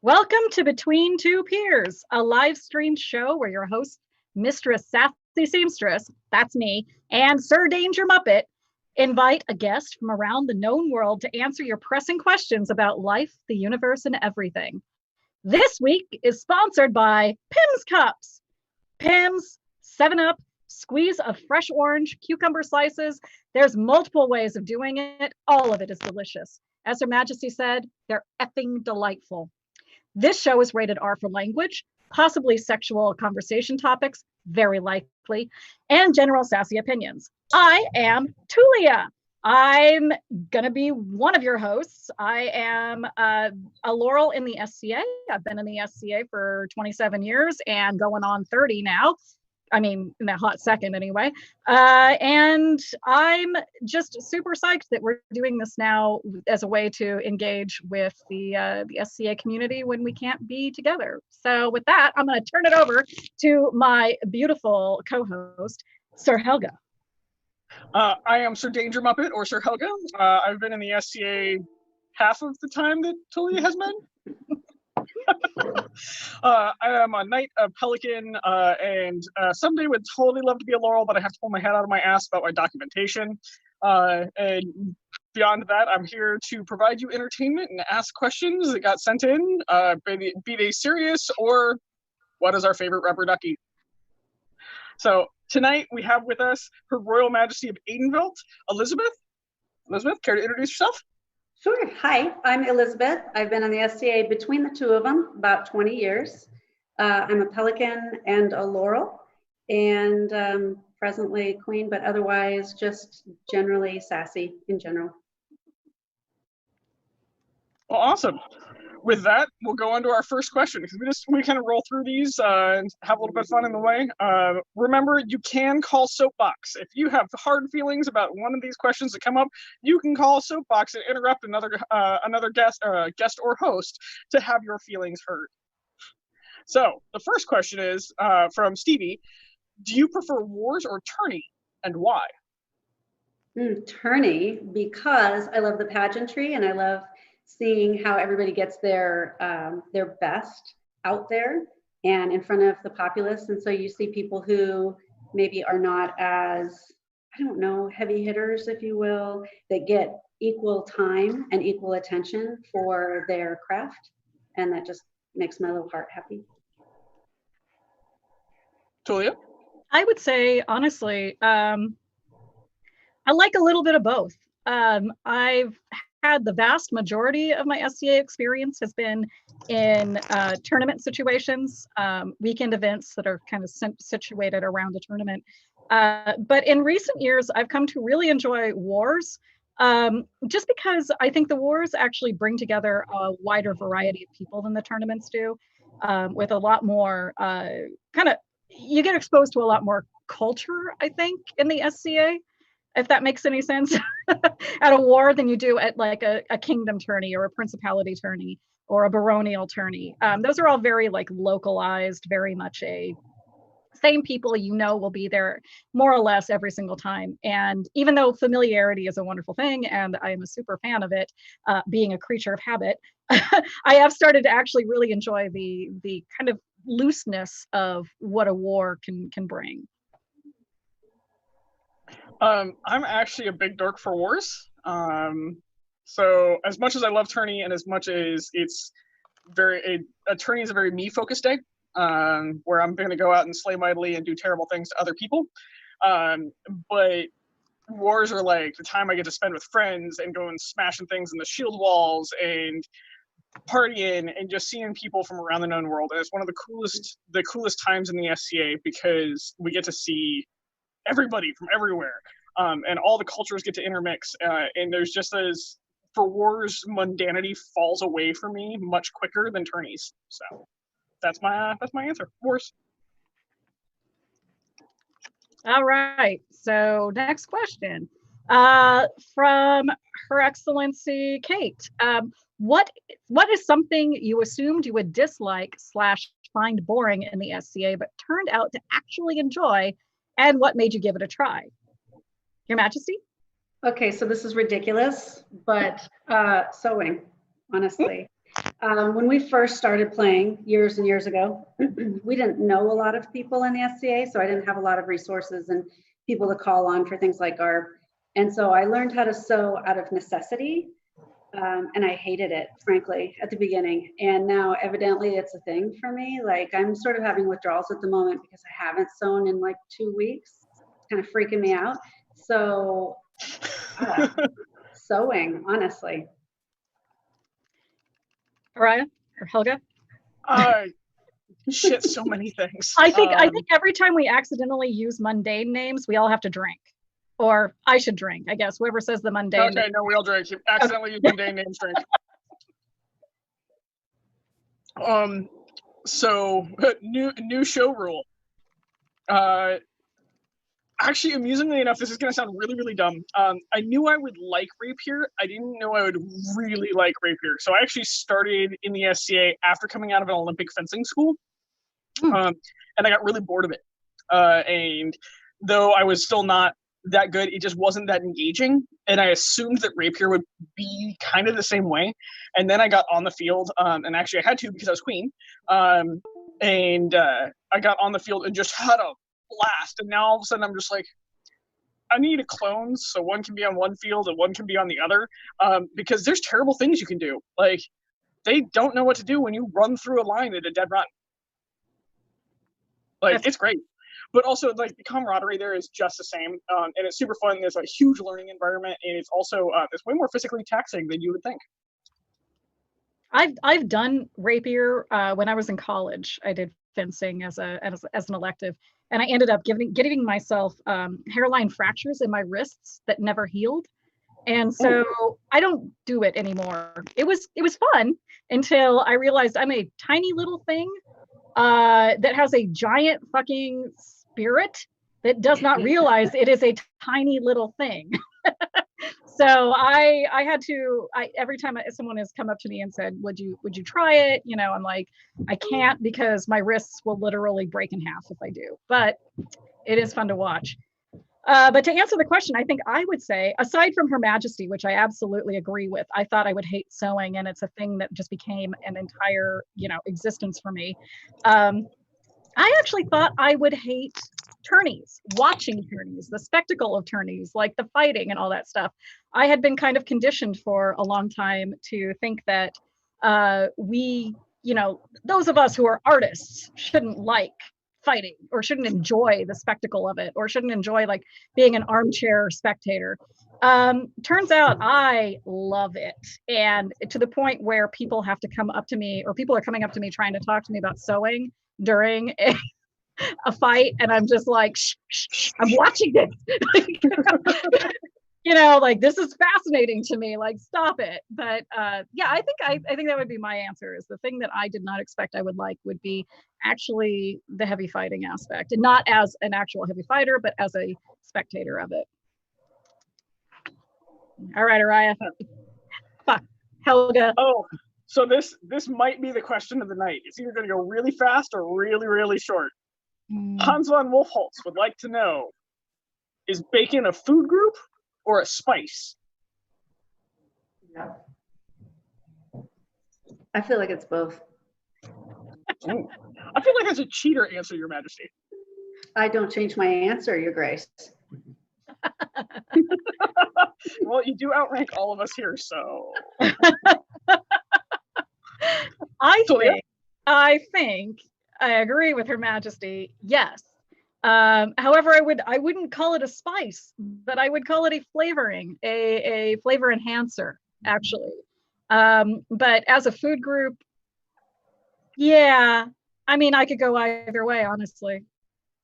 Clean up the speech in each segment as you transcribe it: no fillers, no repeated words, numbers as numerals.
Welcome to Between Two Peers, a live streamed show where your hosts, Mistress Sassy Seamstress, that's me, and Sir Danger Muppet, invite a guest from around the known world to answer your pressing questions about life, the universe, and everything. This week is sponsored by Pim's Cups. Pim's, 7-Up, squeeze of fresh orange, cucumber slices. There's multiple ways of doing it. All of it is delicious. As Her Majesty said, they're effing delightful. This show is rated R for language, possibly sexual conversation topics, very likely, and general sassy opinions. I am Tulia. I'm going to be one of your hosts. I am a Laurel in the SCA. I've been in the SCA for 27 years and going on 30 now. I mean, in that hot second anyway. And I'm just super psyched that we're doing this now as a way to engage with the SCA community when we can't be together. So with that, I'm going to turn it over to my beautiful co-host, Sir Helga. I am Sir Danger Muppet, or Sir Helga. I've been in the SCA half of the time that Tulia has been. I am a knight, a pelican, and someday would totally love to be a laurel, but I have to pull my head out of my ass about my documentation. And beyond that, I'm here to provide you entertainment and ask questions that got sent in, be they serious or what is our favorite rubber ducky. So tonight we have with us Her Royal Majesty of Atenveldt, Elizabeth. Elizabeth, care to introduce yourself? Sure. Hi, I'm Elizabeth. I've been on the SCA between the two of them about 20 years. I'm a pelican and a laurel, and presently queen, but otherwise just generally sassy in general. Well, awesome. With that, we'll go on to our first question because we kind of roll through these and have a little bit of fun in the way. Remember, you can call Soapbox. If you have hard feelings about one of these questions that come up, you can call Soapbox and interrupt another guest or host to have your feelings heard. So the first question is from Stevie. Do you prefer wars or tourney, and why? Tourney, because I love the pageantry and I love seeing how everybody gets their best out there and in front of the populace. And so you see people who maybe are not as, I don't know, heavy hitters, if you will, that get equal time and equal attention for their craft. And that just makes my little heart happy. Tulia? I would say, honestly, I like a little bit of both. I've had the vast majority of my SCA experience has been in tournament situations, weekend events that are kind of situated around a tournament. But in recent years, I've come to really enjoy wars, just because I think the wars actually bring together a wider variety of people than the tournaments do, with a lot more you get exposed to a lot more culture, I think, in the SCA. If that makes any sense, at a war than you do at like a kingdom tourney or a principality tourney or a baronial tourney. Those are all very like localized, very much a same people will be there more or less every single time. And even though familiarity is a wonderful thing, and I am a super fan of it, being a creature of habit, I have started to actually really enjoy the kind of looseness of what a war can bring. I'm actually a big dork for wars. So as much as I love tourney and as much as it's a tourney is a very me-focused day, where I'm going to go out and slay mightily and do terrible things to other people. But wars are like the time I get to spend with friends and going smashing things in the shield walls and partying and just seeing people from around the known world. And it's one of the coolest times in the SCA because we get to see everybody from everywhere, and all the cultures get to intermix, and there's just for wars, mundanity falls away for me much quicker than tourneys. So that's my answer. Wars. All right, so next question from Her Excellency Kate. What is something you assumed you would dislike / find boring in the SCA but turned out to actually enjoy, and what made you give it a try? Your Majesty? Okay, so this is ridiculous, but sewing, honestly. When we first started playing years and years ago, we didn't know a lot of people in the SCA, so I didn't have a lot of resources and people to call on for things like ARP. And so I learned how to sew out of necessity, and I hated it, frankly, at the beginning. And now evidently it's a thing for me. Like I'm sort of having withdrawals at the moment because I haven't sewn in like 2 weeks. It's kind of freaking me out. So sewing, honestly. Araya or Helga? Shit, so many things. I think every time we accidentally use mundane names, we all have to drink. Or I should drink, I guess. Whoever says the mundane Okay, name. no, we all drink. You accidentally use mundane names, drink. So new show rule. Actually, amusingly enough, this is going to sound really, really dumb. I knew I would like rapier. I didn't know I would really like rapier. So I actually started in the SCA after coming out of an Olympic fencing school. And I got really bored of it. And though I was still not that good, it just wasn't that engaging. And I assumed that rapier would be kind of the same way. And then I got on the field, and actually I had to because I was queen. And I got on the field and just had a blast. And now all of a sudden I'm just like, I need a clone so one can be on one field and one can be on the other, because there's terrible things you can do. Like they don't know what to do when you run through a line at a dead run. Like it's great, but also like the camaraderie there is just the same, and it's super fun. There's a huge learning environment, and it's also it's way more physically taxing than you would think. I've done rapier when I was in college. I did fencing as an elective, and I ended up getting myself hairline fractures in my wrists that never healed, and so I don't do it anymore. It was fun until I realized I'm a tiny little thing that has a giant fucking spirit that does not realize it is a tiny little thing. So I had to, every time someone has come up to me and said, would you try it? You know, I'm like, I can't because my wrists will literally break in half if I do, but it is fun to watch. But to answer the question, I think I would say, aside from Her Majesty, which I absolutely agree with, I thought I would hate sewing, and it's a thing that just became an entire, existence for me. I actually thought I would hate tourneys, watching tourneys, the spectacle of tourneys, like the fighting and all that stuff. I had been kind of conditioned for a long time to think that those of us who are artists shouldn't like fighting or shouldn't enjoy the spectacle of it or shouldn't enjoy like being an armchair spectator. Turns out I love it, and to the point where people have to come up to me, or people are coming up to me trying to talk to me about sewing during a fight, and I'm just like, shh, shh, shh, I'm watching this. Like this is fascinating to me, like stop it. But yeah, I think that would be my answer. Is the thing that I did not expect I would like would be actually the heavy fighting aspect, and not as an actual heavy fighter, but as a spectator of it. All right, Araya. Fuck, Helga. Oh, so this might be the question of the night. It's either going to go really fast or really, really short. Hans von Wolfholtz would like to know, is bacon a food group or a spice? Yeah. I feel like it's both. Ooh. I feel like that's a cheater answer, Your Majesty. I don't change my answer, Your Grace. Well, you do outrank all of us here, so. I think I agree with Her Majesty. Yes. However, I wouldn't call it a spice, but I would call it a flavoring, a flavor enhancer, actually. But as a food group, yeah, I mean, I could go either way, honestly.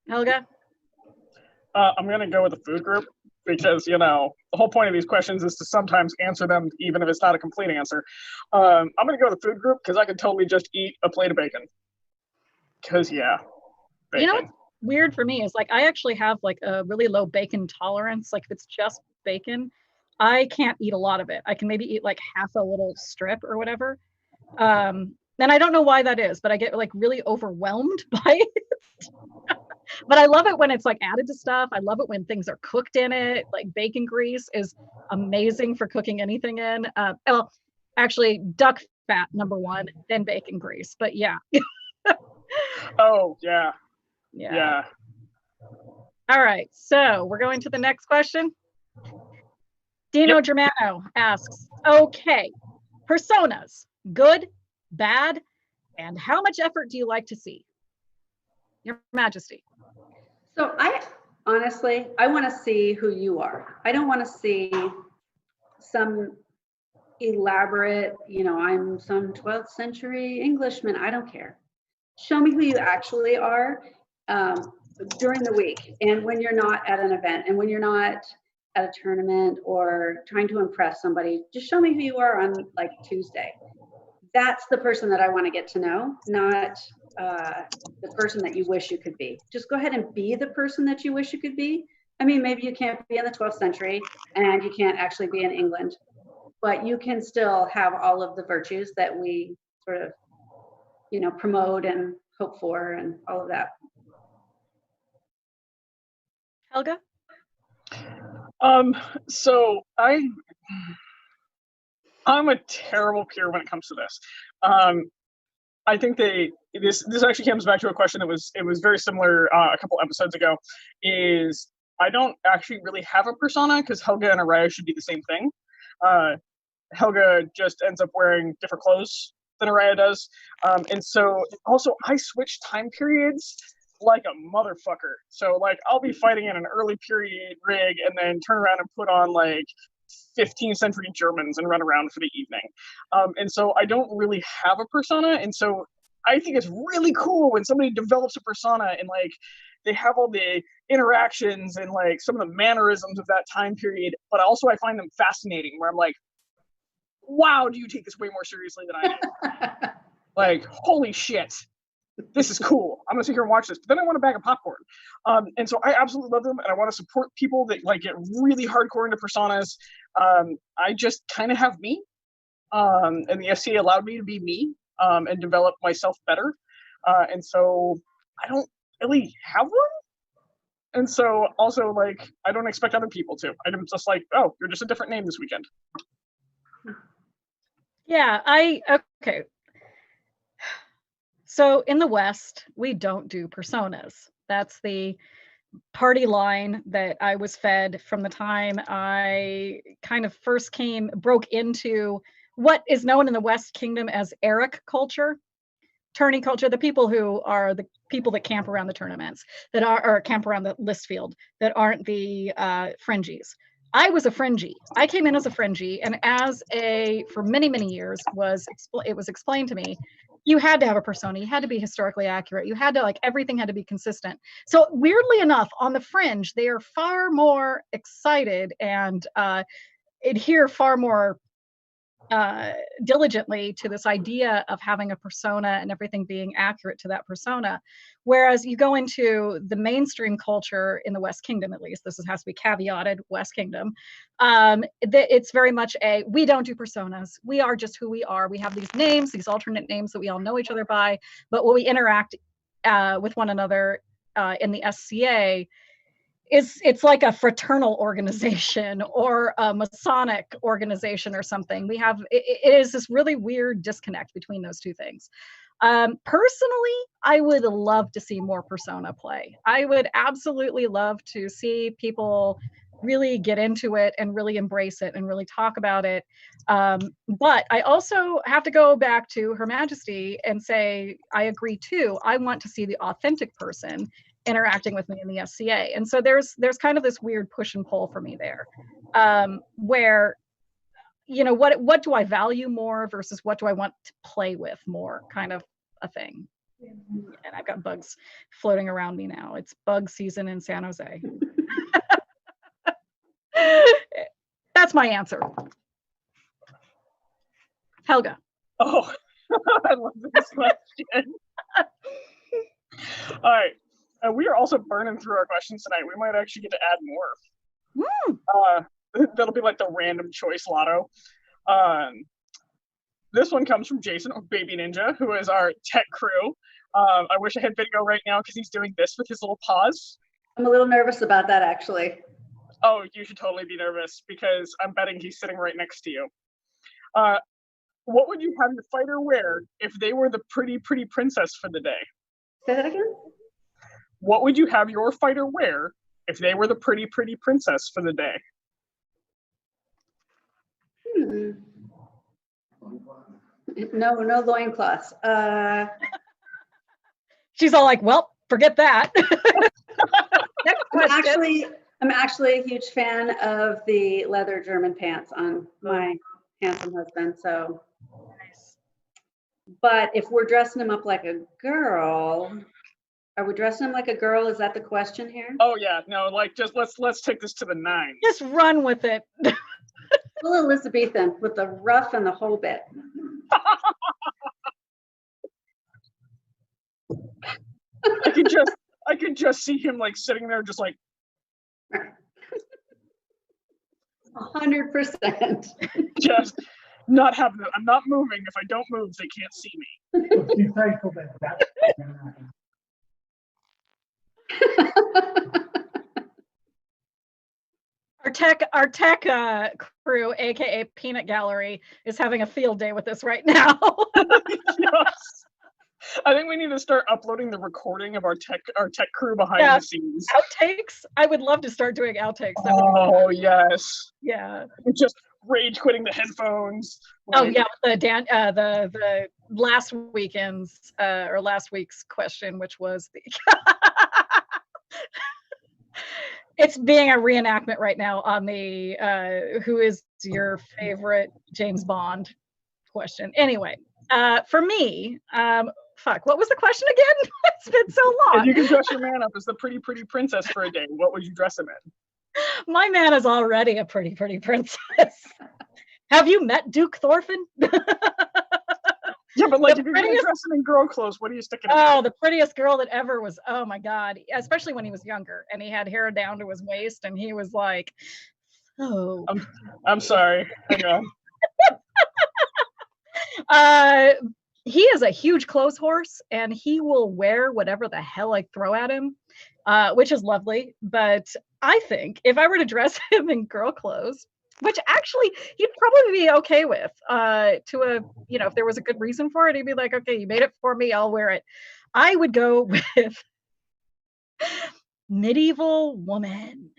Helga? I'm going to go with the food group because, the whole point of these questions is to sometimes answer them, even if it's not a complete answer. I'm going to go with the food group because I could totally just eat a plate of bacon. Because, yeah, bacon. You know what's weird for me is like I actually have like a really low bacon tolerance. Like if it's just bacon, I can't eat a lot of it. I can maybe eat like half a little strip or whatever. And I don't know why that is, but I get like really overwhelmed by it. But I love it when it's like added to stuff. I love it when things are cooked in it. Like bacon grease is amazing for cooking anything in. Well, actually, duck fat number one, then bacon grease. But yeah. Oh, yeah. Yeah. Yeah. All right. So we're going to the next question. Dino Germano asks, okay, personas, good, bad, and how much effort do you like to see? Your Majesty. So I honestly, I want to see who you are. I don't want to see some elaborate, I'm some 12th century Englishman. I don't care. Show me who you actually are during the week, and when you're not at an event, and when you're not at a tournament or trying to impress somebody, just show me who you are on like Tuesday. That's the person that I want to get to know, not the person that you wish you could be. Just go ahead and be the person that you wish you could be. I mean, maybe you can't be in the 12th century and you can't actually be in England, but you can still have all of the virtues that we sort of, promote and hope for and all of that. Helga? So I'm a terrible peer when it comes to this. I think this actually comes back to a question that was very similar a couple episodes ago. Is I don't actually really have a persona because Helga and Araya should be the same thing. Helga just ends up wearing different clothes than Araya does, and so also I switch time periods like a motherfucker. So like I'll be fighting in an early period rig and then turn around and put on like 15th century Germans and run around for the evening. And so I don't really have a persona. And so I think it's really cool when somebody develops a persona and like they have all the interactions and like some of the mannerisms of that time period. But also I find them fascinating where I'm like, wow, do you take this way more seriously than I do? Like, holy shit. This is cool. I'm gonna sit here and watch this, but then I want a bag of popcorn. And so I absolutely love them, and I want to support people that like get really hardcore into personas. I just kind of have me, and the FCA allowed me to be me and develop myself better. And so I don't really have one. And so also like I don't expect other people to. I'm just like, oh, you're just a different name this weekend. Yeah, okay. So in the West, we don't do personas. That's the party line that I was fed from the time I kind of first broke into what is known in the West Kingdom as Eric culture, tourney culture, the people who are the people that camp around the tournaments, or camp around the list field, that aren't the fringies. I was a fringy. I came in as a fringy, and for many, many years, it was explained to me, you had to have a persona, you had to be historically accurate, you had to, like, everything had to be consistent. So weirdly enough, on the fringe, they are far more excited and adhere far more diligently to this idea of having a persona and everything being accurate to that persona. Whereas you go into the mainstream culture in the West Kingdom, at least, this has to be caveated, West Kingdom, it's very much we don't do personas. We are just who we are. We have these names, these alternate names that we all know each other by, but when we interact with one another in the SCA, it's like a fraternal organization or a Masonic organization or something. It is this really weird disconnect between those two things. Personally, I would love to see more persona play. I would absolutely love to see people really get into it and really embrace it and really talk about it. But I also have to go back to Her Majesty and say, I agree too. I want to see the authentic person interacting with me in the SCA. And so there's kind of this weird push and pull for me there, where, what do I value more versus what do I want to play with more, kind of a thing. And I've got bugs floating around me now. It's bug season in San Jose. That's my answer. Helga. Oh, I love this question. All right. We are also burning through our questions tonight. We might actually get to add more. That'll be like the random choice lotto. This one comes from Jason of Baby Ninja, who is our tech crew. I wish I had video right now because he's doing this with his little paws. I'm a little nervous about that, actually. Oh, you should totally be nervous because I'm betting he's sitting right next to you. What would you have your fighter wear if they were the pretty princess for the day? Say that again? What would you have your fighter wear if they were the pretty princess for the day? No loincloths. She's all like, well, forget that. Next question. I'm actually a huge fan of the leather German pants on my handsome husband. So, Nice. but if we're dressing him up like a girl, are we dressing him like a girl? Is that the question here? Oh yeah, no, like just let's take this to the nines. Just run with it. Full Elizabethan with the ruff and the whole bit. I could just see him like sitting there just like 100%. just not having it. I'm not moving. If I don't move, they can't see me. Be thankful that that's gonna happen. Our tech crew, aka Peanut Gallery, is having a field day with this right now. Yes. I think we need to start uploading the recording of our tech crew behind the scenes. Outtakes. I would love to start doing outtakes. That Oh yes. Yeah. Just rage quitting the headphones. Oh yeah, the last weekend's or last week's question, which was the it's being a reenactment right now on the who is your favorite James Bond question. Anyway, for me, what was the question again? It's been so long. If you could dress your man up as the pretty princess for a day, what would you dress him in? My man is already a pretty princess. Have you met Duke Thorfinn? Yeah, but like if you're gonna dress him in girl clothes, what are you sticking? Oh, the prettiest girl that ever was. Oh my God! Especially when he was younger and he had hair down to his waist, and he was like, "Oh." I'm sorry. Hang on. He is a huge clothes horse, and he will wear whatever the hell I throw at him, which is lovely. But I think if I were to dress him in girl clothes, which actually he'd probably be okay with, if there was a good reason for it, he'd be like, okay, you made it for me, I'll wear it. I would go with medieval woman,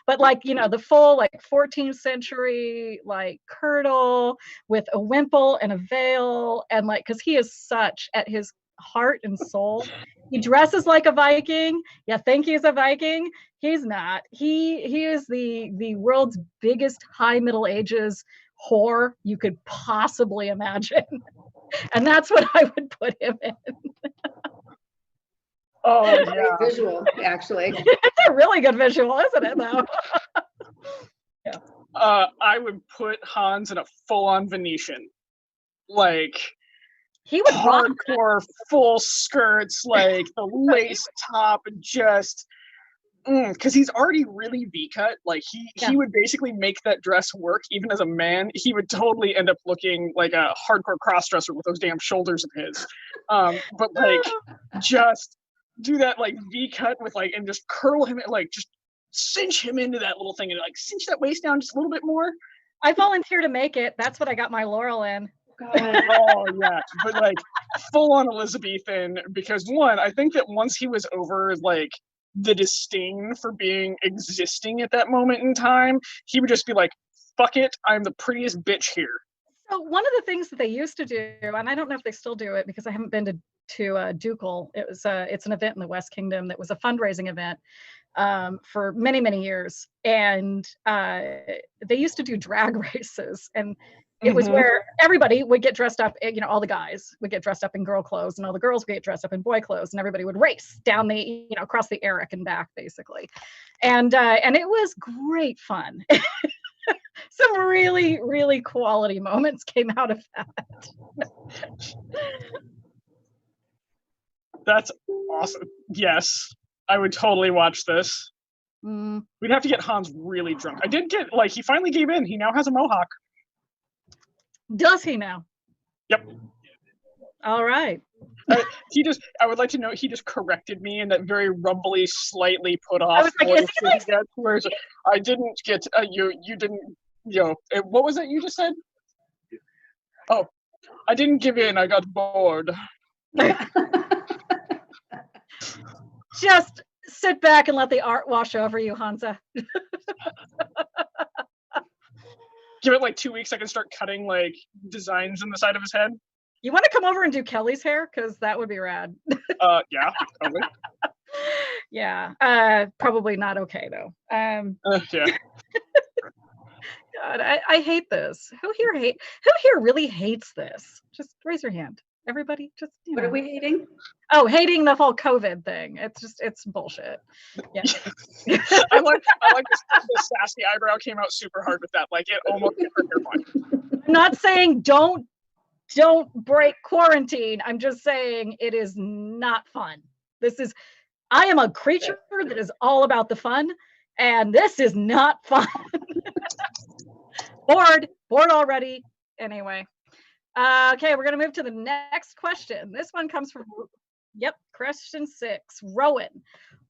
but like, the full like 14th century, like kirtle with a wimple and a veil, and like, because he is such at his heart and soul. He dresses like a Viking. You think he's a Viking? He's not. He is the world's biggest high Middle Ages whore you could possibly imagine. And that's what I would put him in. Oh yeah. Visual, actually. It's a really good visual, isn't it though? Yeah. I would put Hans in a full-on Venetian. Like he would hardcore full skirts, like the lace top, and just because he's already really V-cut. Like he would basically make that dress work even as a man. He would totally end up looking like a hardcore cross-dresser with those damn shoulders of his. But like just do that like V-cut with like, and just curl him, like just cinch him into that little thing and like cinch that waist down just a little bit more. I volunteer to make it. That's what I got my laurel in. Oh yeah, but like full on Elizabethan, because one, I think that once he was over like the disdain for being existing at that moment in time, he would just be like, fuck it, I'm the prettiest bitch here. So one of the things that they used to do, and I don't know if they still do it because I haven't been to Ducal. It's an event in the West Kingdom that was a fundraising event for many years, and they used to do drag races, and it was where everybody would get dressed up, all the guys would get dressed up in girl clothes and all the girls would get dressed up in boy clothes, and everybody would race down the, across the Eric and back basically. And it was great fun. Some really quality moments came out of that. That's awesome. Yes, I would totally watch this. We'd have to get Hans really drunk. I did get, like, he finally gave in. He now has a mohawk. Does he now? Yep. All right. I would like to know, he just corrected me in that very rumbly, slightly put off I was like, voice that he gets, whereas I didn't get, you didn't what was it you just said? Oh, I didn't give in. I got bored. Just sit back and let the art wash over you, Hansa. Give it like 2 weeks. I can start cutting like designs in the side of his head. You want to come over and do Kelly's hair? Because that would be rad. Yeah, totally. Yeah, probably not okay though. Yeah. God, I hate this. Who here really hates this? Just raise your hand. Everybody, just What are we hating? Oh, hating the whole COVID thing. It's bullshit. Yeah. I like the sassy eyebrow came out super hard with that. Like it almost hit her hairline. I'm not saying don't break quarantine. I'm just saying it is not fun. I am a creature that is all about the fun, and this is not fun. Bored already. Anyway. Okay, we're going to move to the next question. This one comes from, question 6. Rowan,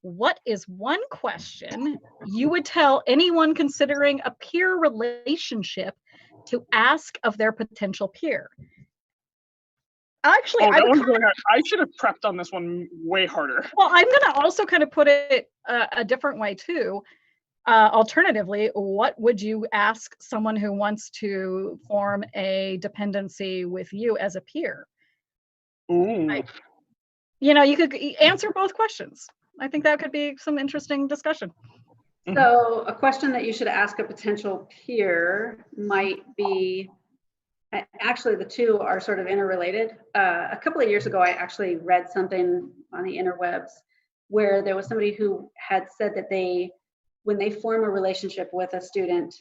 what is one question you would tell anyone considering a peer relationship to ask of their potential peer? Actually, I should have prepped on this one way harder. Well, I'm going to also kind of put it a different way too. Alternatively, what would you ask someone who wants to form a dependency with you as a peer? Ooh. You could answer both questions. I think that could be some interesting discussion. So a question that you should ask a potential peer might be, actually the two are sort of interrelated. A couple of years ago, I actually read something on the interwebs where there was somebody who had said that when they form a relationship with a student,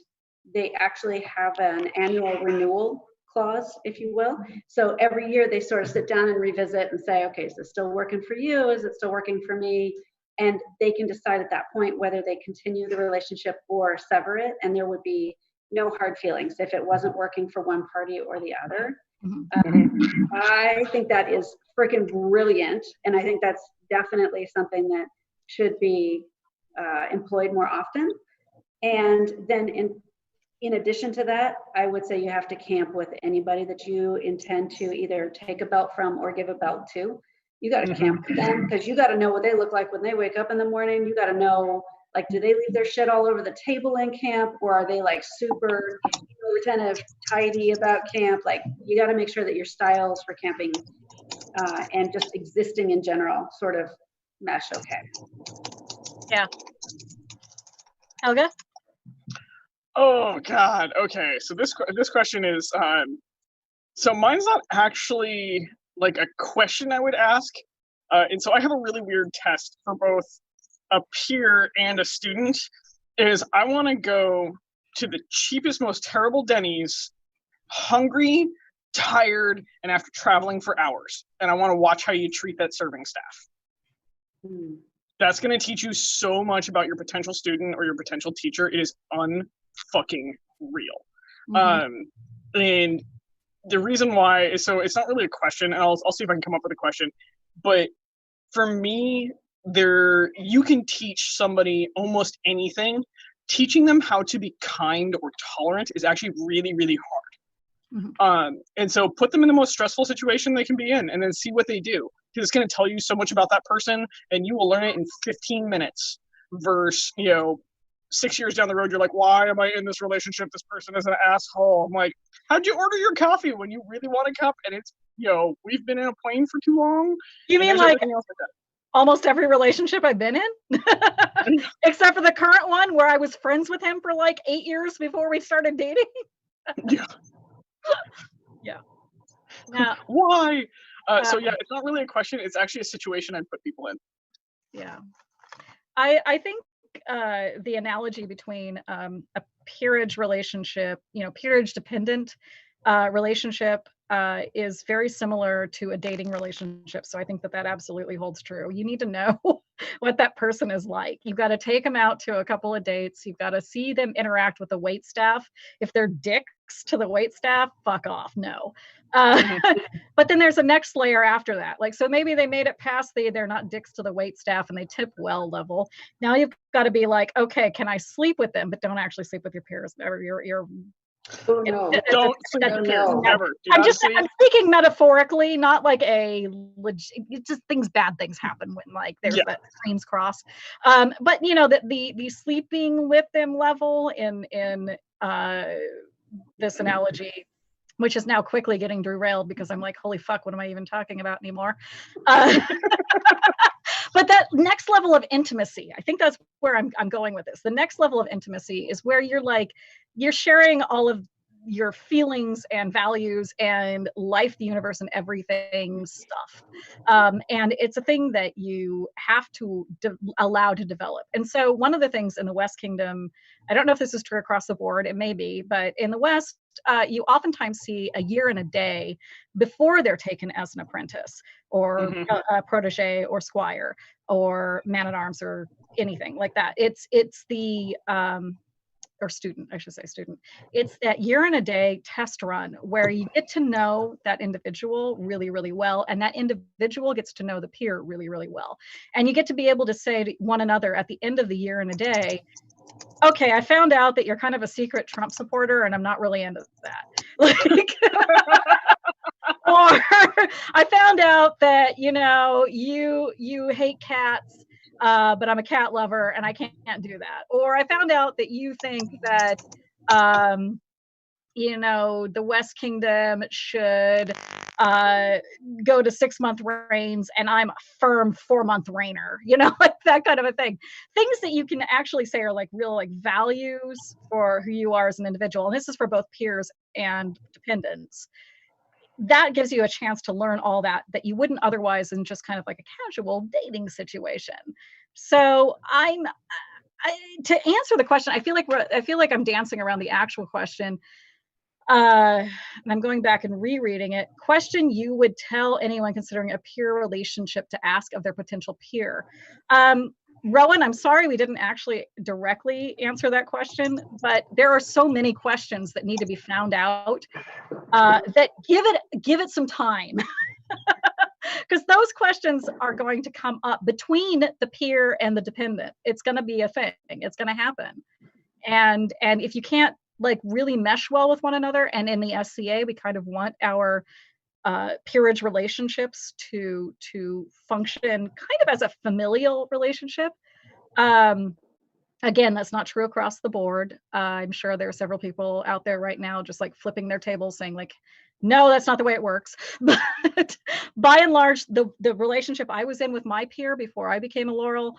they actually have an annual renewal clause, if you will. So every year they sort of sit down and revisit and say, okay, is this still working for you? Is it still working for me? And they can decide at that point whether they continue the relationship or sever it. And there would be no hard feelings if it wasn't working for one party or the other. I think that is freaking brilliant. And I think that's definitely something that should be employed more often. And then in addition to that, I would say you have to camp with anybody that you intend to either take a belt from or give a belt to. You got to camp with them because you got to know what they look like when they wake up in the morning. You got to know, like, do they leave their shit all over the table in camp, or are they like super retentive, tidy about camp? Like, you got to make sure that your styles for camping and just existing in general sort of mesh. Okay. Yeah. Helga? Oh God. Okay. So this question is so mine's not actually like a question I would ask, and so I have a really weird test for both a peer and a student. Is I want to go to the cheapest, most terrible Denny's, hungry, tired, and after traveling for hours, and I want to watch how you treat that serving staff. That's going to teach you so much about your potential student or your potential teacher. It is unfucking real. And the reason why is, so it's not really a question, and I'll see if I can come up with a question, but for me, you can teach somebody almost anything. Teaching them how to be kind or tolerant is actually really, really hard. And so put them in the most stressful situation they can be in, and then see what they do. Because it's going to tell you so much about that person, and you will learn it in 15 minutes. Versus, 6 years down the road, you're like, why am I in this relationship? This person is an asshole. I'm like, how'd you order your coffee when you really want a cup? And it's, we've been in a plane for too long. You mean like almost every relationship I've been in? Except for the current one where I was friends with him for like 8 years before we started dating. Yeah. Yeah. Why? So yeah, it's not really a question. It's actually a situation I'd put people in. Yeah. I think the analogy between a peerage relationship, peerage dependent relationship is very similar to a dating relationship. So I think that absolutely holds true. You need to know what that person is like. You've got to take them out to a couple of dates. You've got to see them interact with the wait staff. If they're dicks, dicks to the waitstaff, fuck off, no. But then there's a next layer after that. Like, so maybe they made it past they're not dicks to the waitstaff and they tip well level. Now you've got to be like, okay, can I sleep with them? But don't actually sleep with your peers or your Oh no. Don't sleep with peers, No. never. Do I'm not just sleep. I'm speaking metaphorically, not like a legit. It's just bad things happen when like there's Yeah. that streams cross. But you know that the sleeping with them level in this analogy, which is now quickly getting derailed because I'm like, holy fuck, what am I even talking about anymore? But that next level of intimacy, I think that's where I'm going with this. The next level of intimacy is where you're sharing all of your feelings and values and life, the universe, and everything stuff. And it's a thing that you have to allow to develop. And so one of the things in the West Kingdom, I don't know if this is true across the board, it may be, but in the West, you oftentimes see a year and a day before they're taken as an apprentice or a protege or squire or man-at-arms or anything like that. It's the or student, I should say student. It's that year and a day test run where you get to know that individual really, really well. And that individual gets to know the peer really, really well. And you get to be able to say to one another at the end of the year and a day, okay, I found out that you're kind of a secret Trump supporter and I'm not really into that. Like, or I found out that, you know, you hate cats, but I'm a cat lover and I can't do that. Or I found out that you think that, you know, the West Kingdom should go to 6-month reigns and I'm a firm 4-month reigner, you know, like that kind of a thing. Things that you can actually say are like real like values for who you are as an individual. And this is for both peers and dependents. That gives you a chance to learn all that you wouldn't otherwise in just kind of like a casual dating situation. So to answer the question, I feel like I'm dancing around the actual question. And I'm going back and rereading it. Question you would tell anyone considering a peer relationship to ask of their potential peer. Rowan, I'm sorry we didn't actually directly answer that question, but there are so many questions that need to be found out that give it some time. Because those questions are going to come up between the peer and the dependent. It's going to be a thing. It's going to happen. And if you can't like really mesh well with one another, and in the SCA, we kind of want our peerage relationships to function kind of as a familial relationship. Again, that's not true across the board. I'm sure there are several people out there right now just like flipping their tables saying like, no, that's not the way it works. But by and large, the relationship I was in with my peer before I became a Laurel,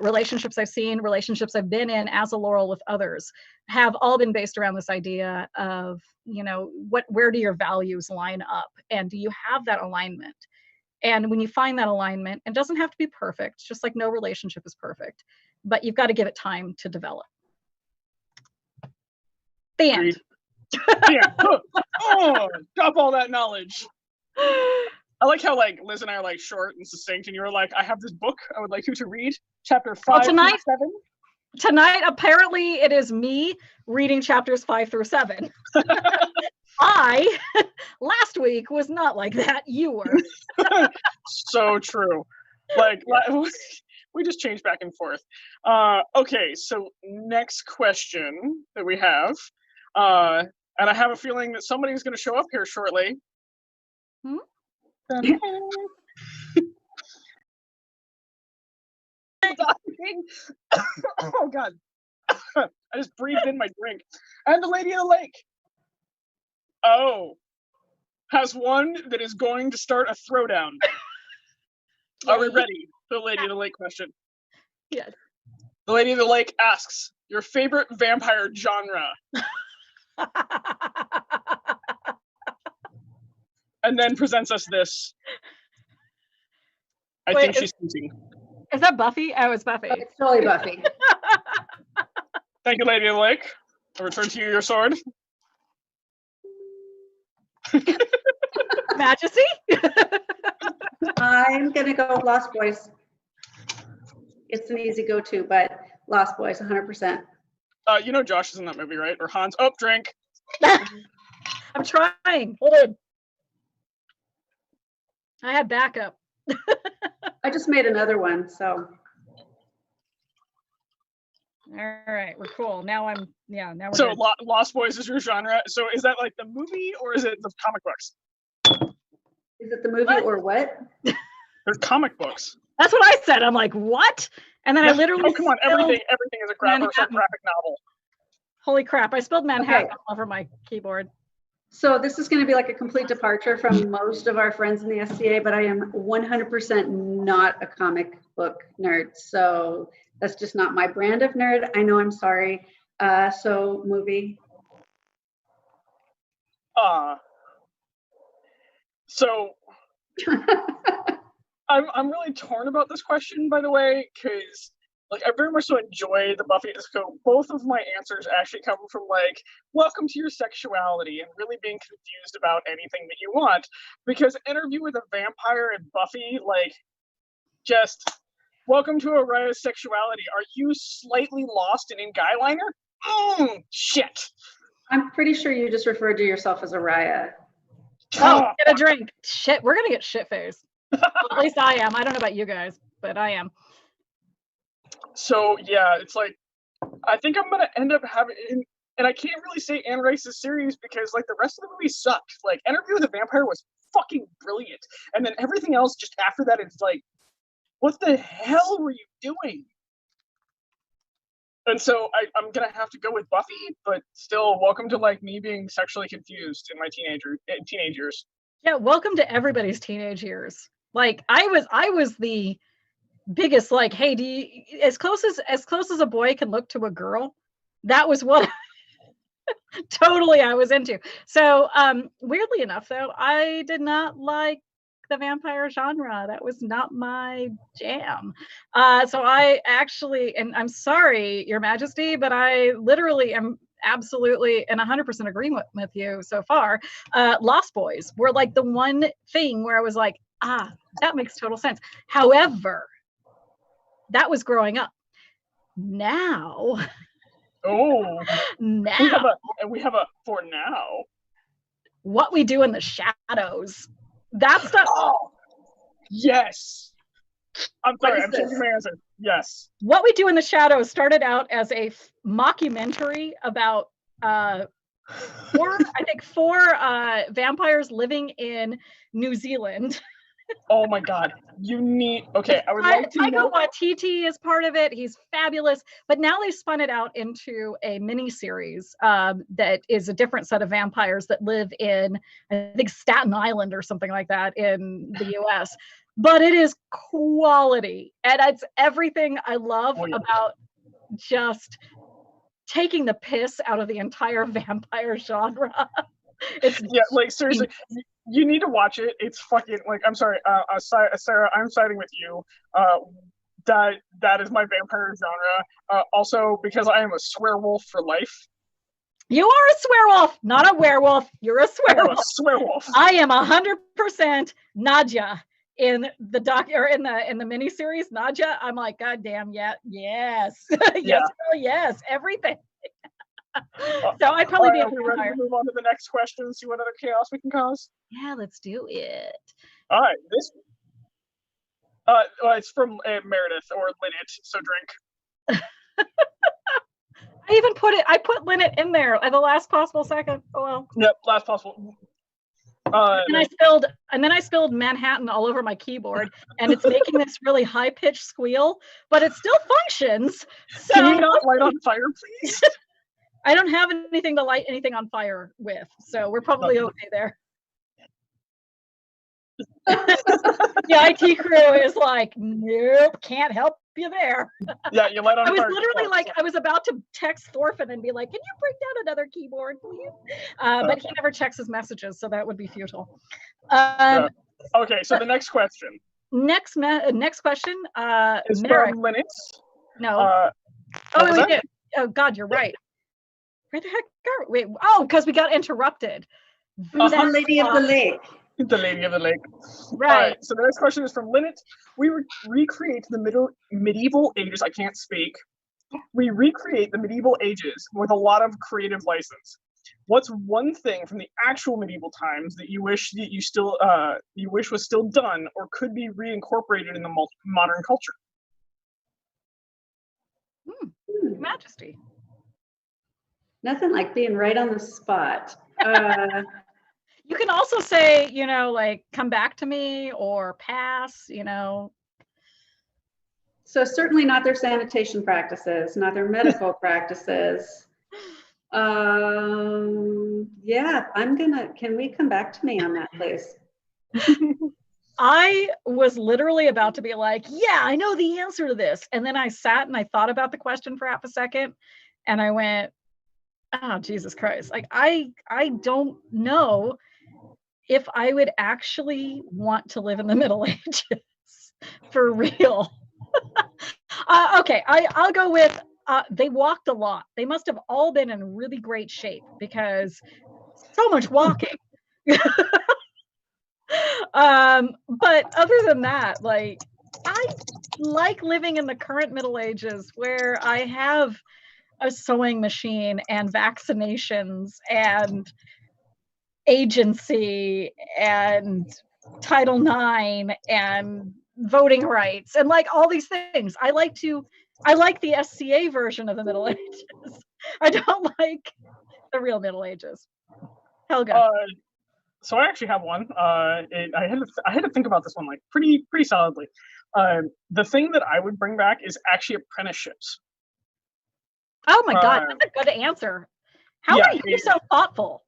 relationships I've seen, relationships I've been in as a Laurel with others have all been based around this idea of, you know, where do your values line up? And do you have that alignment? And when you find that alignment, it doesn't have to be perfect, just like no relationship is perfect, but you've got to give it time to develop. The end. Yeah. Oh, drop all that knowledge. I like how like Liz and I are like short and succinct, and you were like, I have this book I would like you to read, chapter 5 through 7. Tonight, apparently it is me reading chapters 5 through 7. I, last week, was not like that. You were. So true. Like, we just changed back and forth. Okay, so next question that we have, and I have a feeling that somebody's going to show up here shortly. Oh, God. I just breathed in my drink. And the Lady of the Lake. Oh. Has one that is going to start a throwdown. Are we ready for the Lady of the Lake question? Yes. The Lady of the Lake asks, your favorite vampire genre? And then presents us this. I think she's teasing. Is that Buffy? Oh, it's Buffy. It's totally Buffy. Thank you, Lady of the Lake. I return to you your sword. Majesty? I'm gonna go with Lost Boys. It's an easy go-to, but Lost Boys, 100%. You know Josh is in that movie, right? Or Hans. Oh, drink. I'm trying. Hold on. I had backup. I just made another one, so. All right, we're cool. Now now we're So good. Lost Boys is your genre. So is that like the movie or is it the comic books? Is it the movie What? or what? There's comic books. That's what I said. I'm like, what? And then I literally Oh, come on, spilled- everything is a graphic novel. Holy crap, I spilled Manhattan Okay. all over my keyboard. So this is going to be like a complete departure from most of our friends in the SCA, but I am 100% not a comic book nerd. So that's just not my brand of nerd. I know, I'm sorry. So movie. So I'm really torn about this question, by the way, because like I very much so enjoy the Buffy. So both of my answers actually come from like welcome to your sexuality and really being confused about anything that you want. Because Interview with a Vampire and Buffy, like just welcome to Araya's sexuality. Are you slightly lost and in guy liner? Shit. I'm pretty sure you just referred to yourself as Araya. Oh, get a drink. Shit, we're gonna get shit faced. Well, at least I am. I don't know about you guys, but I am. So yeah, it's like I think I'm gonna end up having, and I can't really say Anne Rice's series because like the rest of the movie sucked. Like Interview with a Vampire was fucking brilliant, and then everything else just after that, it's like, what the hell were you doing? And so I'm gonna have to go with Buffy, but still, welcome to like me being sexually confused in my teenage years. Yeah, welcome to everybody's teenage years. Like I was the biggest like, hey, do you, as close as a boy can look to a girl, that was what totally I was into. So weirdly enough though, I did not like the vampire genre. That was not my jam. So I actually, and I'm sorry, Your Majesty, but I literally am absolutely and 100% agreeing with you so far. Lost Boys were like the one thing where I was like, that makes total sense. However, that was growing up. Now, we have a for now. What We Do in the Shadows. That stuff. Oh, yes. I'm sorry, I'm changing my answer. Yes. What We Do in the Shadows started out as a mockumentary about four vampires living in New Zealand. Oh my God. You need, okay, I would like to know. Taika Waititi is part of it. He's fabulous. But now they spun it out into a mini series that is a different set of vampires that live in, I think, Staten Island or something like that in the US. But it is quality. And it's everything I love about just taking the piss out of the entire vampire genre. It's like seriously, you need to watch it. It's fucking like, I'm sorry, Sarah, I'm siding with you. That is my vampire genre. Also because I am a swearwolf for life. You are a swearwolf, not a werewolf. You're a swearwolf. Swearwolf. I am 100% Nadja in the doc or in the miniseries. Nadja, I'm like, God damn, yes, yes, everything. So I'd probably be. Are we ready to move on to the next question and see what other chaos we can cause? Yeah, let's do it. All right, this. It's from Meredith or Lynette. So drink. I put Lynette in there at the last possible second. Oh well. Yep, last possible. And then I spilled Manhattan all over my keyboard, and it's making this really high pitched squeal, but it still functions. So can you not light on fire, please? I don't have anything to light anything on fire with, so we're probably okay there. The IT crew is like, nope, can't help you there. Yeah, you light on fire. I was literally like, I was about to text Thorfinn and be like, can you bring down another keyboard, please? But he never checks his messages, so that would be futile. Okay, so the next question. Next question. Is Merrick. from Lynette. No. Oh God, you're right. Where the heck are we? Wait, because we got interrupted. The Lady of the Lake. The Lady of the Lake. Right. All right, so the next question is from Lynette. We recreate the medieval ages. I can't speak. We recreate the medieval ages with a lot of creative license. What's one thing from the actual medieval times that you wish that you wish was still done or could be reincorporated in the modern culture? Your Majesty. Nothing like being right on the spot. You can also say, you know, like, come back to me or pass, you know. So certainly not their sanitation practices, not their medical practices. Yeah, can we come back to me on that, please? I was literally about to be like, yeah, I know the answer to this. And then I sat and I thought about the question for half a second and I went, oh, Jesus Christ. Like, I don't know if I would actually want to live in the Middle Ages for real. Okay, I'll go with they walked a lot. They must have all been in really great shape because so much walking. But other than that, like, I like living in the current Middle Ages where I have a sewing machine and vaccinations and agency and Title IX and voting rights and like all these things. I like the SCA version of the Middle Ages. I don't like the real Middle Ages. Helga. So I actually have one. I had to think about this one like pretty solidly. The thing that I would bring back is actually apprenticeships. Oh my God, that's a good answer. How are you so thoughtful?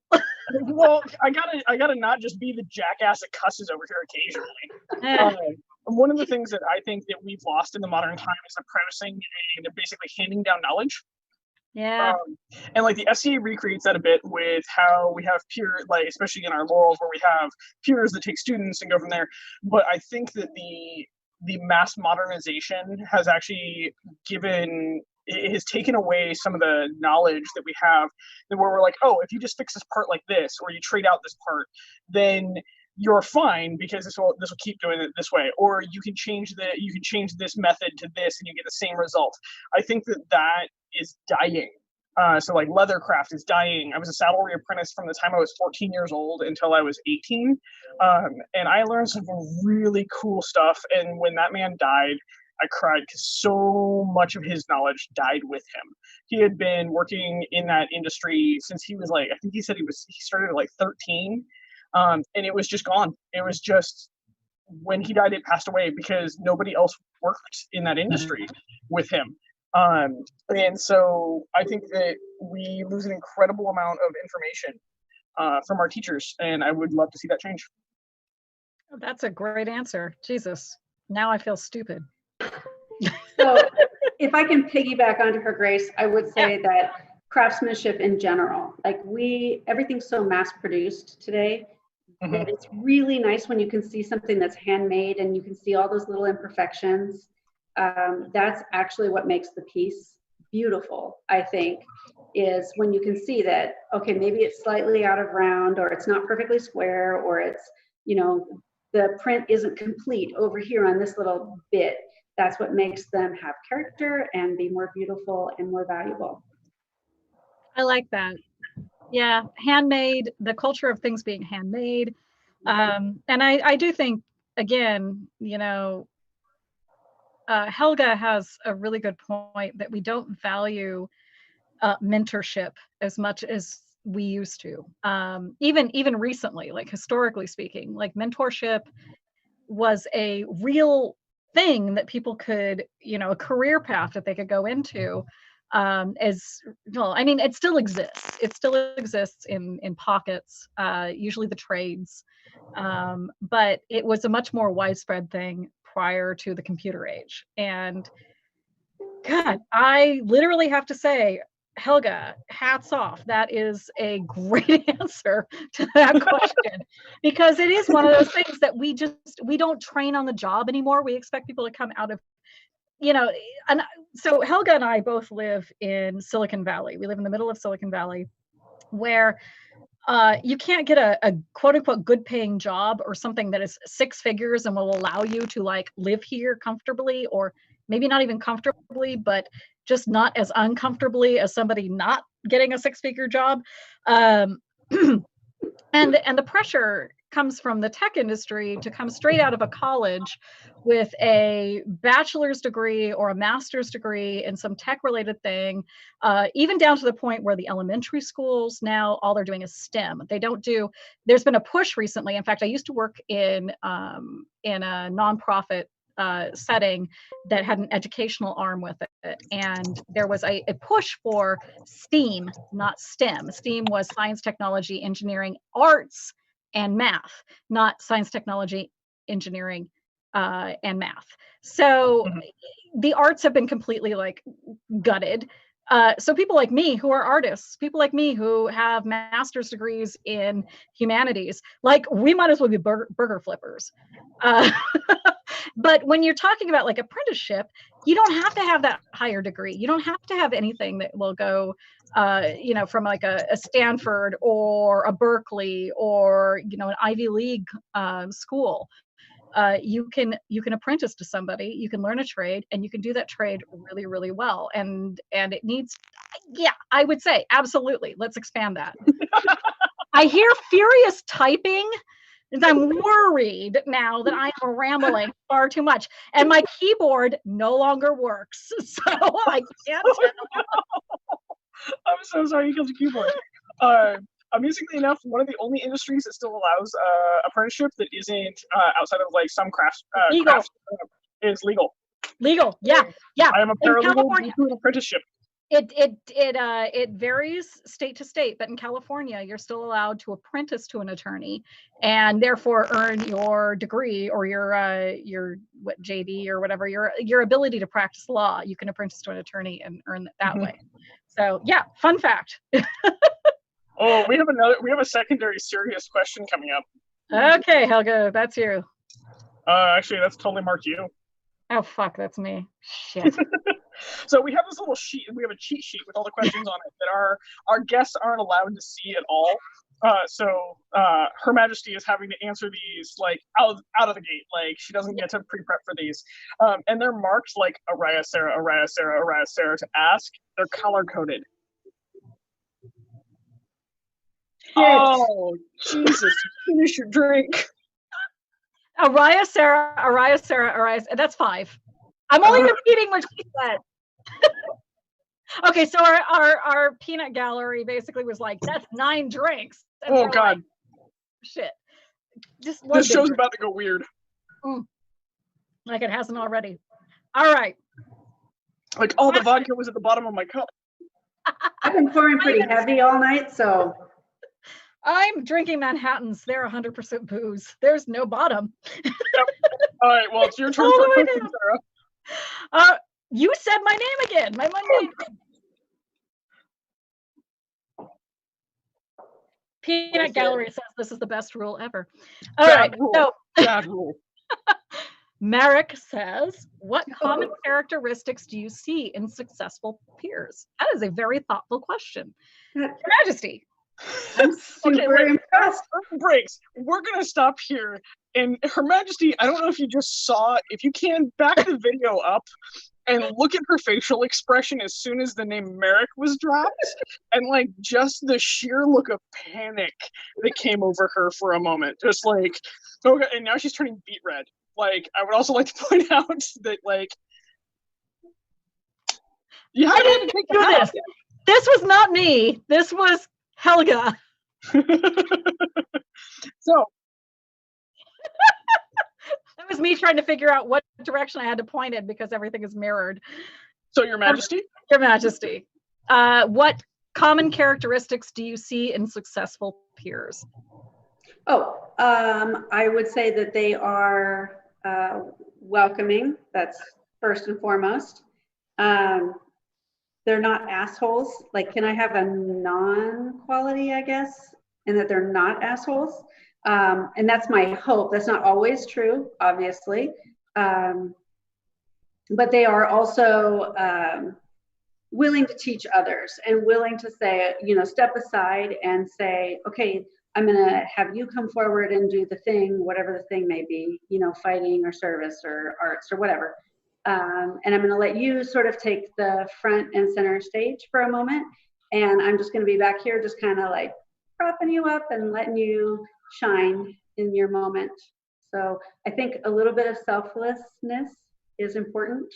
Well, I gotta not just be the jackass that cusses over here occasionally. One of the things that I think that we've lost in the modern time is apprenticing and basically handing down knowledge. Yeah. And like the SCA recreates that a bit with how we have peer, like especially in our laurels where we have peers that take students and go from there. But I think that the mass modernization has actually it has taken away some of the knowledge that we have, that where we're like, oh, if you just fix this part like this, or you trade out this part, then you're fine because this will keep doing it this way, or you can change this method to this and you get the same result. I think that is dying. So like leathercraft is dying. I was a saddlery apprentice from the time I was 14 years old until I was 18, and I learned some really cool stuff. And when that man died, I cried because so much of his knowledge died with him. He had been working in that industry since he was like, I think he said he started at like 13. And it was just gone. It was just, when he died, it passed away because nobody else worked in that industry with him. And so I think that we lose an incredible amount of information from our teachers, and I would love to see that change. That's a great answer. Jesus, now I feel stupid. So if I can piggyback onto her, Grace, I would say that craftsmanship in general, like everything's so mass produced today. Mm-hmm. That it's really nice when you can see something that's handmade and you can see all those little imperfections. That's actually what makes the piece beautiful, I think, is when you can see that, okay, maybe it's slightly out of round, or it's not perfectly square, or it's, you know, the print isn't complete over here on this little bit. That's what makes them have character and be more beautiful and more valuable. I like that. Yeah, handmade, the culture of things being handmade. And I do think, again, you know, Helga has a really good point that we don't value mentorship as much as we used to. Even recently, like historically speaking, like mentorship was a real thing that people could, you know, a career path that they could go into. As well, I mean, it still exists. It still exists in pockets, usually the trades, but it was a much more widespread thing prior to the computer age. And God, I literally have to say, Helga, hats off. That is a great answer to that question, because it is one of those things that we don't train on the job anymore. We expect people to come out of, you know, and so Helga and I both live in Silicon Valley. We live in the middle of Silicon Valley, where you can't get a quote unquote good paying job or something that is 6 figures and will allow you to like live here comfortably, or maybe not even comfortably, but just not as uncomfortably as somebody not getting a 6-figure job. And the pressure comes from the tech industry to come straight out of a college with a bachelor's degree or a master's degree in some tech related thing, even down to the point where the elementary schools now, all they're doing is STEM. They don't do, there's been a push recently. In fact, I used to work in a nonprofit setting that had an educational arm with it. And there was a push for STEAM, not STEM. STEAM was science, technology, engineering, arts, and math, not science, technology, engineering, and math. So the arts have been completely like gutted. So people like me who are artists, people like me who have master's degrees in humanities, like we might as well be burger flippers. But when you're talking about like apprenticeship, you don't have to have that higher degree. You don't have to have anything that will go, from like a Stanford or a Berkeley or, an Ivy League school. You can apprentice to somebody, you can learn a trade, and you can do that trade really, really well. And it needs, I would say absolutely. Let's expand that. I hear furious typing. I'm worried now that I am rambling far too much, and my keyboard no longer works, so I can't tell. I'm so sorry you killed your keyboard. Amusingly enough, one of the only industries that still allows apprenticeship that isn't outside of like some crafts is legal. Legal, yeah. I am a paralegal doing apprenticeship. It varies state to state, but in California, you're still allowed to apprentice to an attorney, and therefore earn your degree or your JD or whatever, your ability to practice law. You can apprentice to an attorney and earn it that way. So yeah, fun fact. Oh, we have a secondary serious question coming up. Okay, Helga, that's you. Actually, that's totally marked you. Oh fuck, that's me. Shit. So we have this little sheet. We have a cheat sheet with all the questions on it that our guests aren't allowed to see at all. So Her Majesty is having to answer these like out of the gate. Like she doesn't get to pre-prep for these, and they're marked like Araya Sarah, Araya Sarah, Araya Sarah to ask. They're color coded. Oh Jesus! Finish your drink. Araya Sarah, Araya Sarah, Araya. That's 5. I'm only repeating what she said. Okay, so our peanut gallery basically was like, that's 9 drinks. And oh God. Like, shit. Just this show's drink. About to go weird. Like it hasn't already. All right. Like all the vodka was at the bottom of my cup. I've been pouring pretty heavy all night, so. I'm drinking Manhattans. They're 100% booze. There's no bottom. Yep. All right, well, it's your turn for a question, Sarah. You said my name again. My name. Peanut Gallery says this is the best rule ever. All right. So, bad rule. Merrick says, what common characteristics do you see in successful peers? That is a very thoughtful question. Your Majesty. I'm super impressed. Breaks. We're gonna stop here. And Her Majesty, I don't know if you just saw, if you can back the video up and look at her facial expression as soon as the name Merrick was dropped, and like just the sheer look of panic that came over her for a moment. Just like, okay, and now she's turning beet red. Like, I would also like to point out that like you I didn't do this. This was not me. This was Helga. So that was me trying to figure out what direction I had to point in because everything is mirrored. So Your Majesty? Your Majesty. What common characteristics do you see in successful peers? I would say that they are welcoming. That's first and foremost. They're not assholes. Like, can I have a non-quality, I guess, and that they're not assholes? And that's my hope. That's not always true, obviously. But they are also willing to teach others and willing to say, step aside and say, okay, I'm going to have you come forward and do the thing, whatever the thing may be, fighting or service or arts or whatever. And I'm going to let you sort of take the front and center stage for a moment. And I'm just going to be back here just kind of like propping you up and letting you shine in your moment. So I think a little bit of selflessness is important.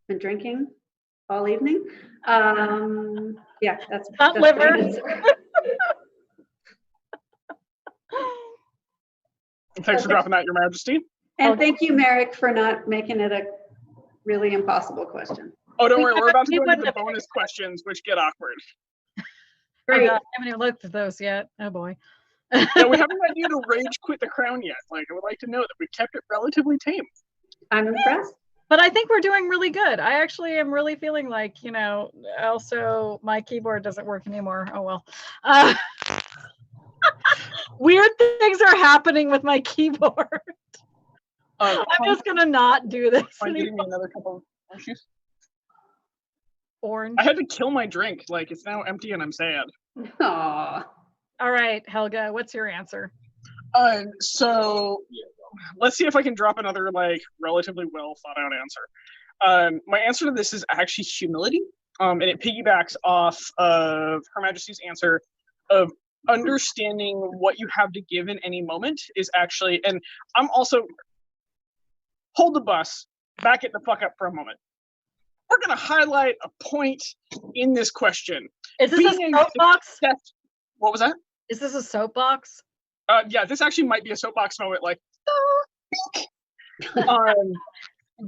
Been drinking all evening. Yeah, that's liver. my answer. Thanks for dropping that, Your Majesty. And thank you, Merrick, for not making it a really impossible question. Oh, don't worry, we're about to go into the bonus questions, which get awkward. Great. I haven't even looked at those yet. Oh boy. Yeah, we haven't had you to rage quit the crown yet. Like, I would like to know that we've kept it relatively tame. I'm impressed. But I think we're doing really good. I actually am really feeling like, also my keyboard doesn't work anymore. Oh, well. Weird things are happening with my keyboard. I'm just going to not do this Mind anymore. getting me another cup of orange juice? Orange. I had to kill my drink. Like, it's now empty and I'm sad. Aww. All right, Helga, what's your answer? So let's see if I can drop another, like, relatively well thought out answer. My answer to this is actually humility. And it piggybacks off of Her Majesty's answer of understanding what you have to give in any moment is actually, and I'm also, hold the bus, back it the fuck up for a moment. We're going to highlight a point in this question. Is this a soapbox? What was that? Is this a soapbox? Yeah, this actually might be a soapbox moment, like,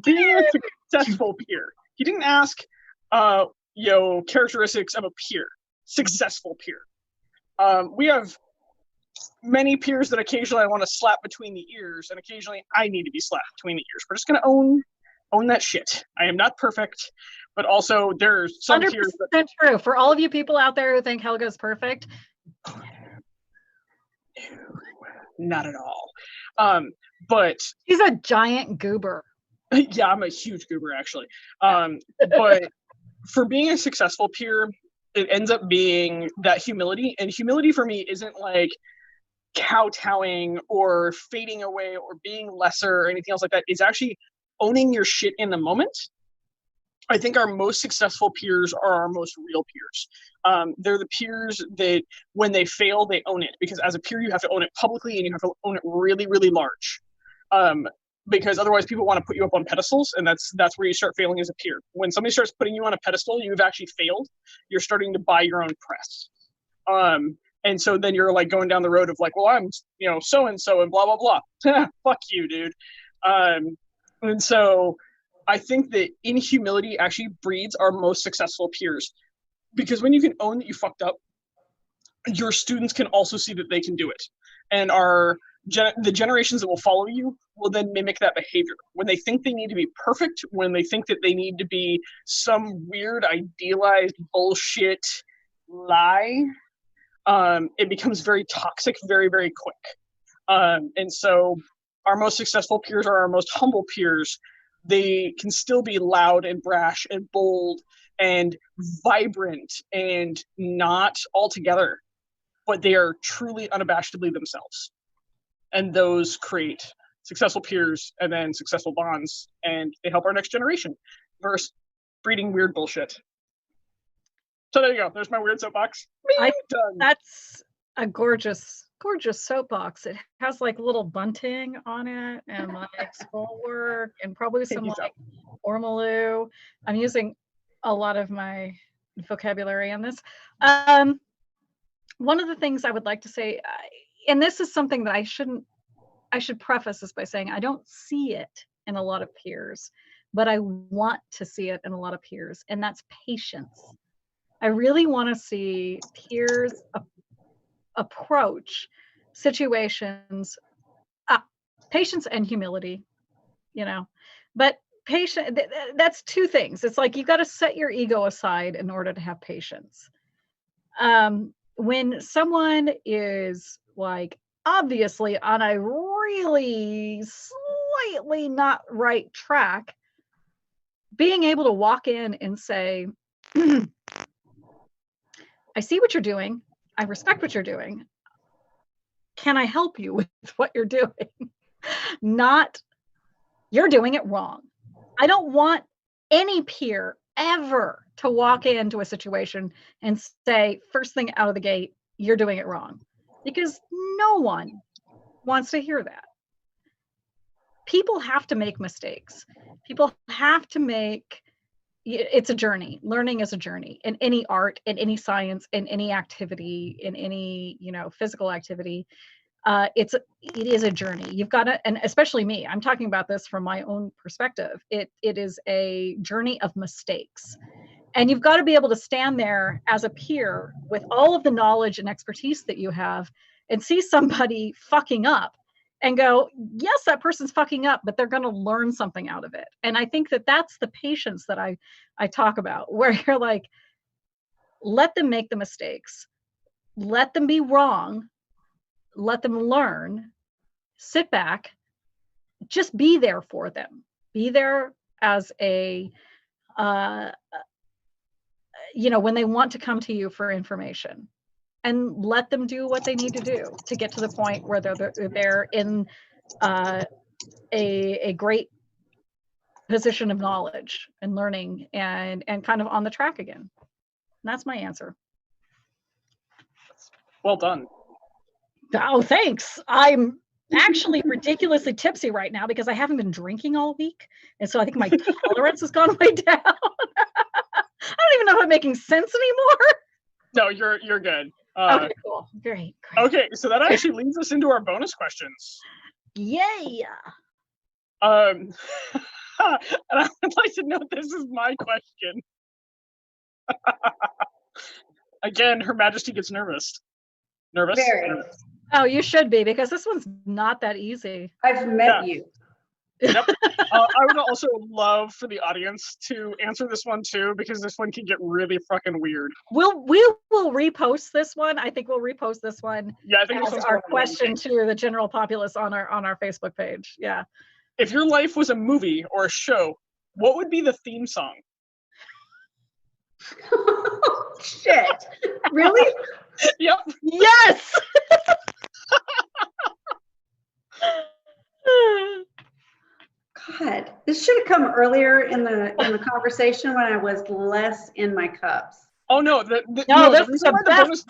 being a successful peer. He didn't ask, characteristics of a peer, successful peer. We have many peers that occasionally I want to slap between the ears, and occasionally I need to be slapped between the ears. We're just going to own that shit. I am not perfect, but also there's some 100% peers that true. For all of you people out there who think Helga's perfect, not at all. But she's a giant goober. yeah, I'm a huge goober actually. But for being a successful peer, it ends up being that humility, and humility for me isn't like kowtowing or fading away or being lesser or anything else like that. It's actually owning your shit in the moment. I think our most successful peers are our most real peers. They're the peers that when they fail, they own it, because as a peer, you have to own it publicly and you have to own it really, really large. Because otherwise people want to put you up on pedestals, and that's where you start failing as a peer. When somebody starts putting you on a pedestal, you've actually failed. You're starting to buy your own press. And so then you're like going down the road of like, well, I'm, so-and-so and blah, blah, blah. Fuck you, dude. And so I think that in humility actually breeds our most successful peers, because when you can own that you fucked up, your students can also see that they can do it. And the generations that will follow you will then mimic that behavior. When they think they need to be perfect, when they think that they need to be some weird idealized bullshit lie, it becomes very toxic very, very quick. And so our most successful peers are our most humble peers. They can still be loud and brash and bold and vibrant and not all together, but they are truly unabashedly themselves. And those create successful peers and then successful bonds, and they help our next generation versus breeding weird bullshit. So there you go. There's my weird soapbox. Done. That's a gorgeous, gorgeous soapbox. It has like little bunting on it and like schoolwork and probably some like ormolu. I'm using a lot of my vocabulary on this. One of the things I would like to say, and this is something that I should preface this by saying I don't see it in a lot of peers, but I want to see it in a lot of peers, and that's patience. I really want to see peers approach situations, patience and humility, but patience, that's two things. It's like you got to set your ego aside in order to have patience. When someone is like obviously on a really slightly not right track, being able to walk in and say, I see what you're doing. I respect what you're doing. Can I help you with what you're doing? Not, you're doing it wrong. I don't want any peer ever to walk into a situation and say, first thing out of the gate, you're doing it wrong. Because no one wants to hear that. People have to make mistakes. People have to make, it's a journey. Learning is a journey in any art, in any science, in any activity, in any, physical activity. It is a journey. You've got to, and especially me, I'm talking about this from my own perspective. It is a journey of mistakes. And you've got to be able to stand there as a peer with all of the knowledge and expertise that you have and see somebody fucking up and go, yes, that person's fucking up, but they're going to learn something out of it. And I think that that's the patience that I talk about, where you're like, let them make the mistakes, let them be wrong, let them learn, sit back, just be there for them. Be there as a, when they want to come to you for information, and let them do what they need to do to get to the point where they're in a great position of knowledge and learning and kind of on the track again. And that's my answer. Well done. Oh, thanks. I'm actually ridiculously tipsy right now because I haven't been drinking all week. And so I think my tolerance has gone way down. I don't even know if I'm making sense anymore. No, you're good. Okay, cool. Great. Okay, so that actually leads us into our bonus questions. Yay. And I would like to note this is my question. Again, Her Majesty gets nervous. Nervous? Very. Nervous. Oh, you should be, because this one's not that easy. I've met you. Yep. I would also love for the audience to answer this one too, because this one can get really fucking weird. We will repost this one. I think we'll repost this one. Yeah, I think as our question to the general populace on our Facebook page. Yeah. If your life was a movie or a show, what would be the theme song? Shit. Really? Yep. Yes. God, this should have come earlier in the conversation when I was less in my cups. Oh no, the reason why the bonus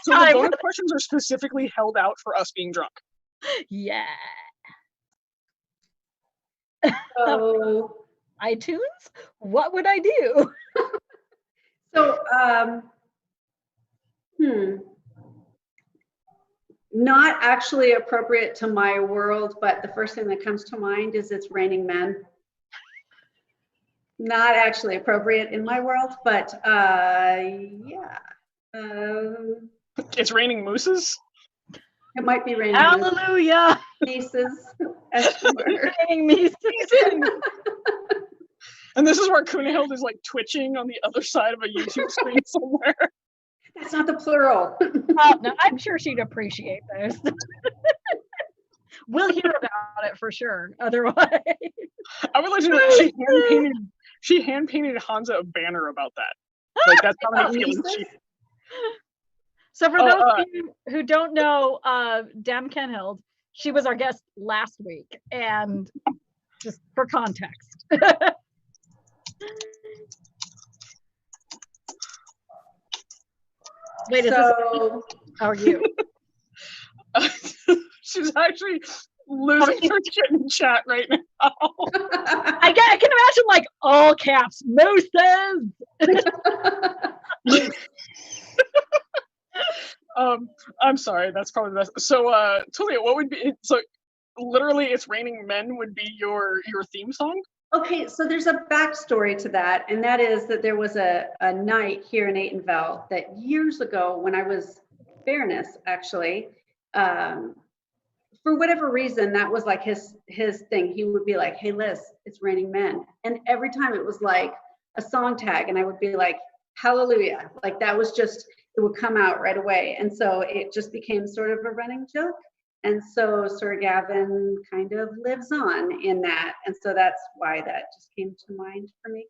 questions are specifically held out for us being drunk. Yeah. So iTunes, what would I do? So not actually appropriate to my world, but the first thing that comes to mind is It's Raining Men. Not actually appropriate in my world, but yeah. It's raining mooses? It might be raining Hallelujah. Mises. Raining Mises. And this is where Kunahild is like twitching on the other side of a YouTube screen somewhere. That's not the plural. Oh, no, I'm sure she'd appreciate this. We'll hear about it for sure. Otherwise, I would like to know that she hand painted Hansa a banner about that. Like that's how many feelings she. So for those of you who don't know, Dam Kenhild, she was our guest last week, and just for context. Wait, is this how are you? She's actually losing her shit in chat right now. I can imagine like all caps, Mooses. I'm sorry, that's probably the best. So Tulia, what would be so literally It's Raining Men would be your theme song? Okay, so there's a backstory to that, and that is that there was a night here in Atenveldt that years ago when I was Fairness, actually, for whatever reason, that was like his thing. He would be like, hey, Liz, it's raining men. And every time it was like a song tag, and I would be like, hallelujah. Like that was just, it would come out right away. And so it just became sort of a running joke. And so Sir Gavin kind of lives on in that. And so that's why that just came to mind for me.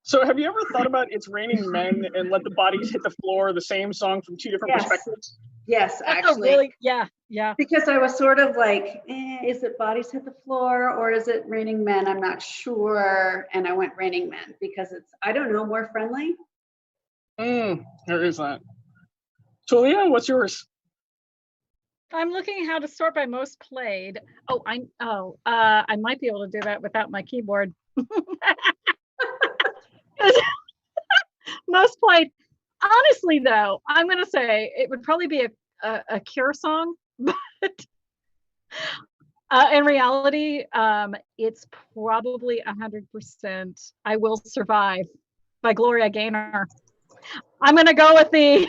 So have you ever thought about It's Raining Men and Let the Bodies Hit the Floor, the same song from two different Yes. perspectives? Yes, That's a actually. really, yeah. Because I was sort of like, is it Bodies Hit the Floor or is it Raining Men? I'm not sure. And I went Raining Men because it's, I don't know, more friendly. There is that. Julia, what's yours? I'm looking how to sort by most played. I might be able to do that without my keyboard. Most played. Honestly, though, I'm gonna say it would probably be a Cure song, but in reality, it's probably 100% "I Will Survive" by Gloria Gaynor. I'm gonna go with the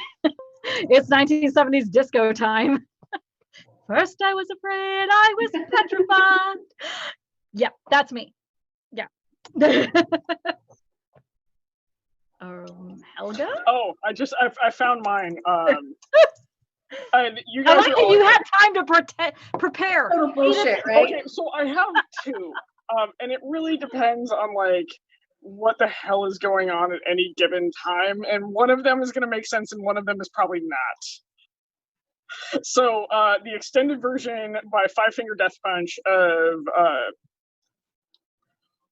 it's 1970s disco time. First I was afraid, I was petrified. Yeah, that's me. Yeah. Helga? Oh, I found mine. And you I guys like are that all you had time to prepare. Total bullshit, right? okay. So I have two, and it really depends on like what the hell is going on at any given time, and one of them is going to make sense, and one of them is probably not. So the extended version by Five Finger Death Punch of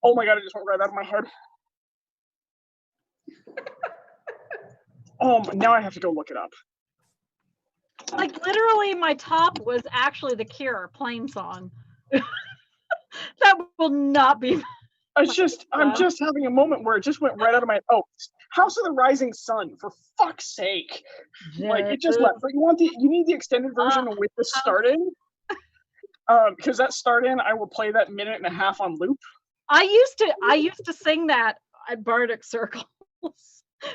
oh my god, it just went right out of my head. Now I have to go look it up. Like literally my top was actually the Cure Plain Song. That will not be I'm just having a moment where it just went right out of my House of the Rising Sun, for fuck's sake. Like it just left. But you need the extended version with the start in. Because that start in, I will play that minute and a half on loop. I used to sing that at Bardic Circles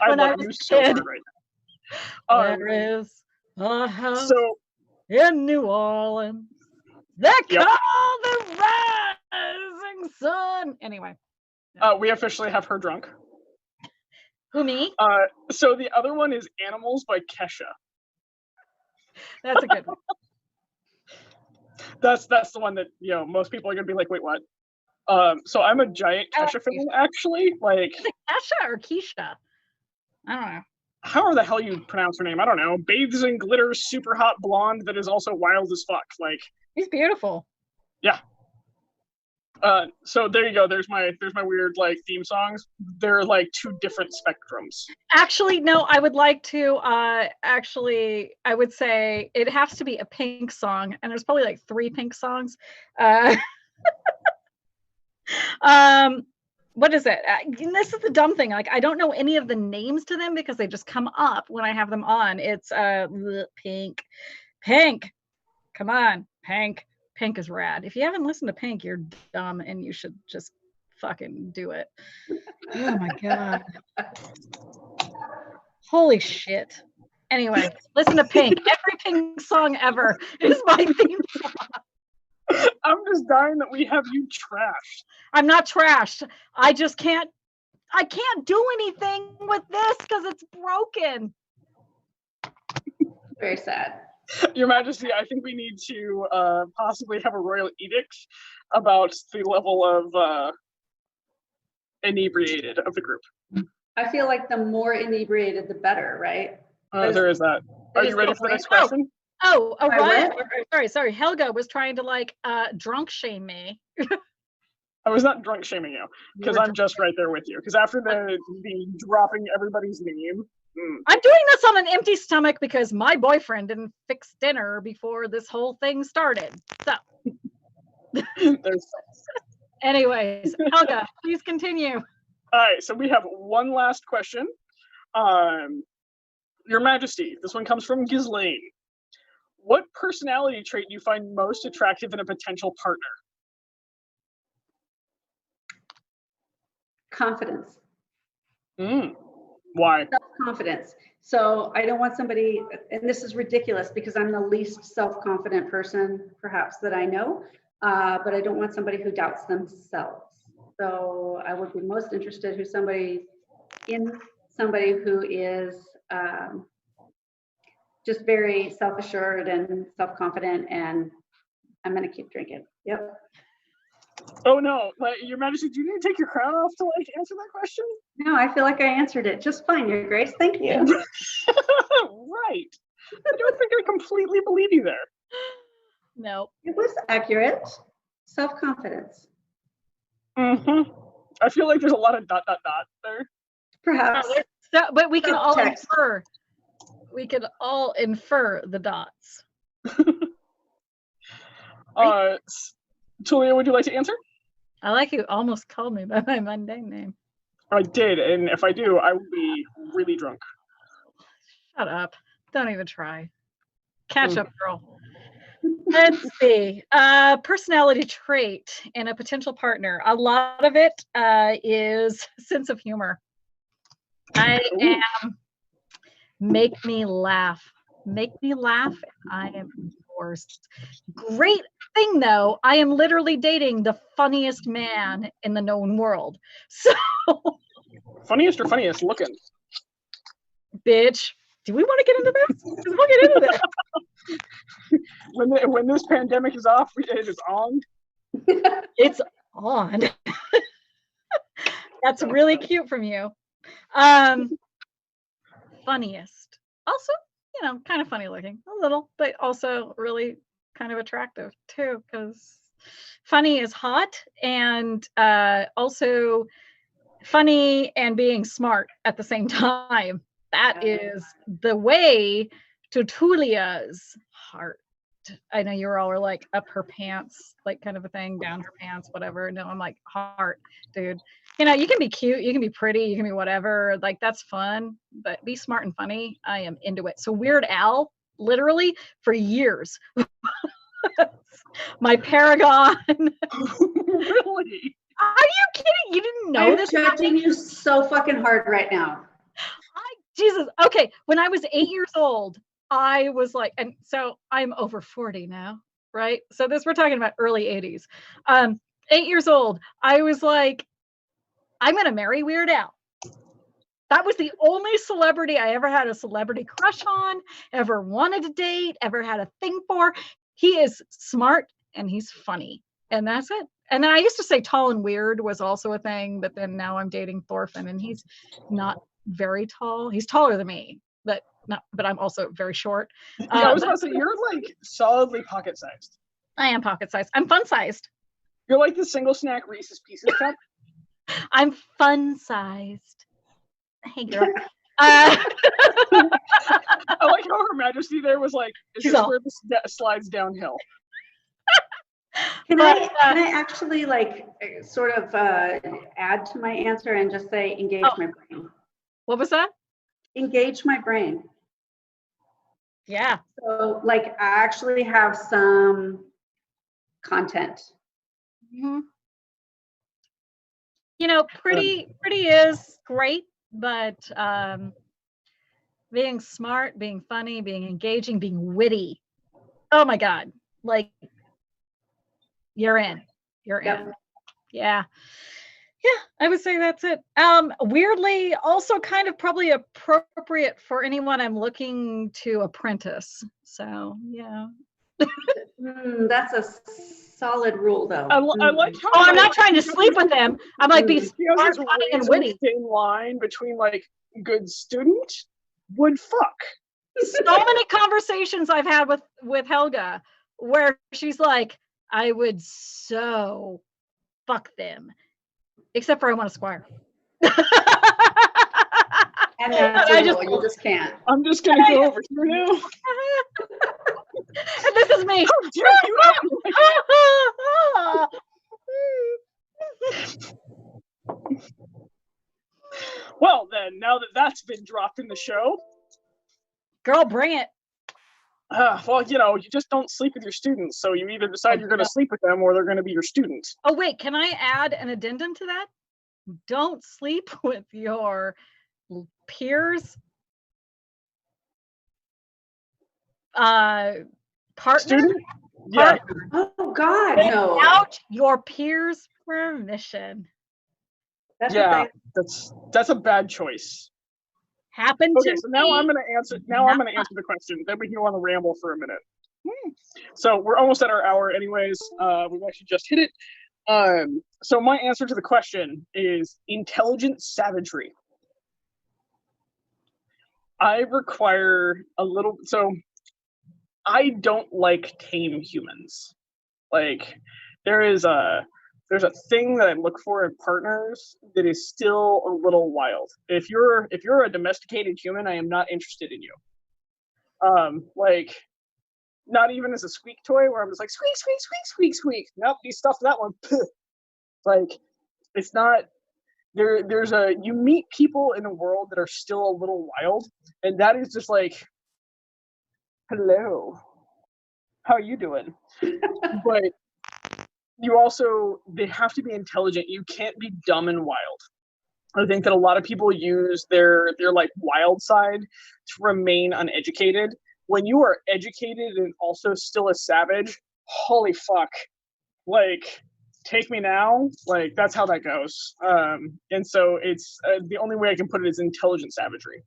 when I was a so kid. hard right now. There is a house So in New Orleans that call the rising sun. Anyway. We officially have her drunk. Who, me? So the other one is Animals by Kesha. That's a good one. That's the one that most people are gonna be like, wait, what? So I'm a giant Kesha fan, actually. Like, is it Kesha or Keisha? I don't know. How the hell you pronounce her name? I don't know. Bathes in glitter, super hot blonde that is also wild as fuck. Like, she's beautiful. Yeah. So there you go. There's my weird like theme songs. They're like two different spectrums. Actually, no. I would like to. I would say it has to be a Pink song, and there's probably like 3 Pink songs. What is it? This is the dumb thing. Like, I don't know any of the names to them because they just come up when I have them on. It's Pink. Come on, Pink. Pink is rad. If you haven't listened to Pink, you're dumb and you should just fucking do it. Oh my god. Holy shit. Anyway, listen to Pink. Every Pink song ever is my theme song. I'm just dying that we have you trashed. I'm not trashed. I can't do anything with this because it's broken. Very sad. Your Majesty, I think we need to possibly have a royal edict about the level of inebriated of the group. I feel like the more inebriated, the better, right? There is that. Are you ready for the next question? Sorry. Helga was trying to like drunk shame me. I was not drunk shaming you because I'm just right there with you. Because after the dropping everybody's name. I'm doing this on an empty stomach because my boyfriend didn't fix dinner before this whole thing started. So, anyways, Helga, please continue. All right, so we have one last question. Your Majesty, this one comes from Ghislaine. What personality trait do you find most attractive in a potential partner? Confidence. Why? Self-confidence. So I don't want somebody, and this is ridiculous because I'm the least self-confident person perhaps that I know, but I don't want somebody who doubts themselves. So I would be most interested in somebody who is just very self-assured and self-confident, and I'm going to keep drinking. Yep. Oh no, like, Your Majesty, do you need to take your crown off to like answer that question? No, I feel like I answered it just fine, Your Grace. Thank you. Right. I don't think I completely believe you there. No. It was accurate. Self-confidence, Mm-hmm. I feel like there's a lot of ... there. perhaps. So, but we can all Subtext. infer. We can all infer the dots. Tulia, would you like to answer? I like you almost called me by my mundane name. I did, and if I do, I will be really drunk. Shut up. Don't even try. Catch up, girl. Let's see. Personality trait in a potential partner. A lot of it is sense of humor. I am make me laugh. Make me laugh. I am yours. Great thing though, I am literally dating the funniest man in the known world. So Funniest or funniest looking? bitch, do we want to get into this? 'Cause we'll get into this. When this pandemic is off, it is on. It's on. That's really cute from you. Funniest. Also, kind of funny looking. A little, but also really kind of attractive too, because funny is hot, and also funny and being smart at the same time. That is the way to Tulia's heart. I know you all are like up her pants, like kind of a thing, down her pants, whatever. No, I'm like heart, dude. You can be cute, you can be pretty, you can be whatever. Like that's fun, but be smart and funny. I am into it. So Weird Al, literally for years, my paragon. Really? Are you kidding? You didn't know I'm this? judging you so fucking hard right now. Jesus. Okay. When I was 8 years old, I was like, and so I'm over 40 now, right? So we're talking about early 80s. 8 years old, I was like, I'm going to marry Weird Al. That was the only celebrity I ever had a celebrity crush on, ever wanted to date, ever had a thing for. He is smart and he's funny. And that's it. And then I used to say tall and weird was also a thing, but then now I'm dating Thorfinn and he's not very tall. He's taller than me, but I'm also very short. I was about to say, you're like solidly pocket sized. I am pocket sized. I'm fun sized. You're like the single snack Reese's Pieces cup. I'm fun sized. Hey girl. I like how Her Majesty there was like, is this where this slides downhill? Can I actually like sort of add to my answer and just say engage my brain? What was that? Engage my brain. Yeah. So like I actually have some content. Mm-hmm. Pretty is great, but being smart, being funny, being engaging, being witty. Oh my God. Like you're in. Yeah. Yeah, I would say that's it. Weirdly, also kind of probably appropriate for anyone I'm looking to apprentice. So yeah. That's a solid rule, though. I like how. Oh, I'm not trying to sleep with them. I'm like be smart, funny, and witty. Thin line between like good student would fuck. So many conversations I've had with Helga where she's like, I would so fuck them. Except for I want a squire. And that's you just can't. I'm just gonna go over here now. And this is me. How dare you Well then, now that that's been dropped in the show. Girl, bring it. Well, you just don't sleep with your students. So you either decide you're going to sleep with them or they're going to be your students. Oh, wait, can I add an addendum to that? Don't sleep with your peers, partner. Student? Yeah. Oh God, no. Without your peers' permission. That's a bad choice. Happened Okay, to so now me. I'm going to answer. Now I'm going to answer the question. Then we can go on the ramble for a minute. So we're almost at our hour, anyways. We've actually just hit it. So my answer to the question is intelligent savagery. I require a little, so I don't like tame humans. Like there's a thing that I look for in partners that is still a little wild. If you're a domesticated human, I am not interested in you. Like not even as a squeak toy where I'm just like squeak, squeak, squeak, squeak, squeak. Nope, you stuffed that one. Like it's not you meet people in a world that are still a little wild, and that is just like, hello, how are you doing? But they have to be intelligent. You can't be dumb and wild. I think that a lot of people use their like wild side to remain uneducated. When you are educated and also still a savage, holy fuck, like take me now, like that's how that goes. And so it's the only way I can put it is intelligent savagery.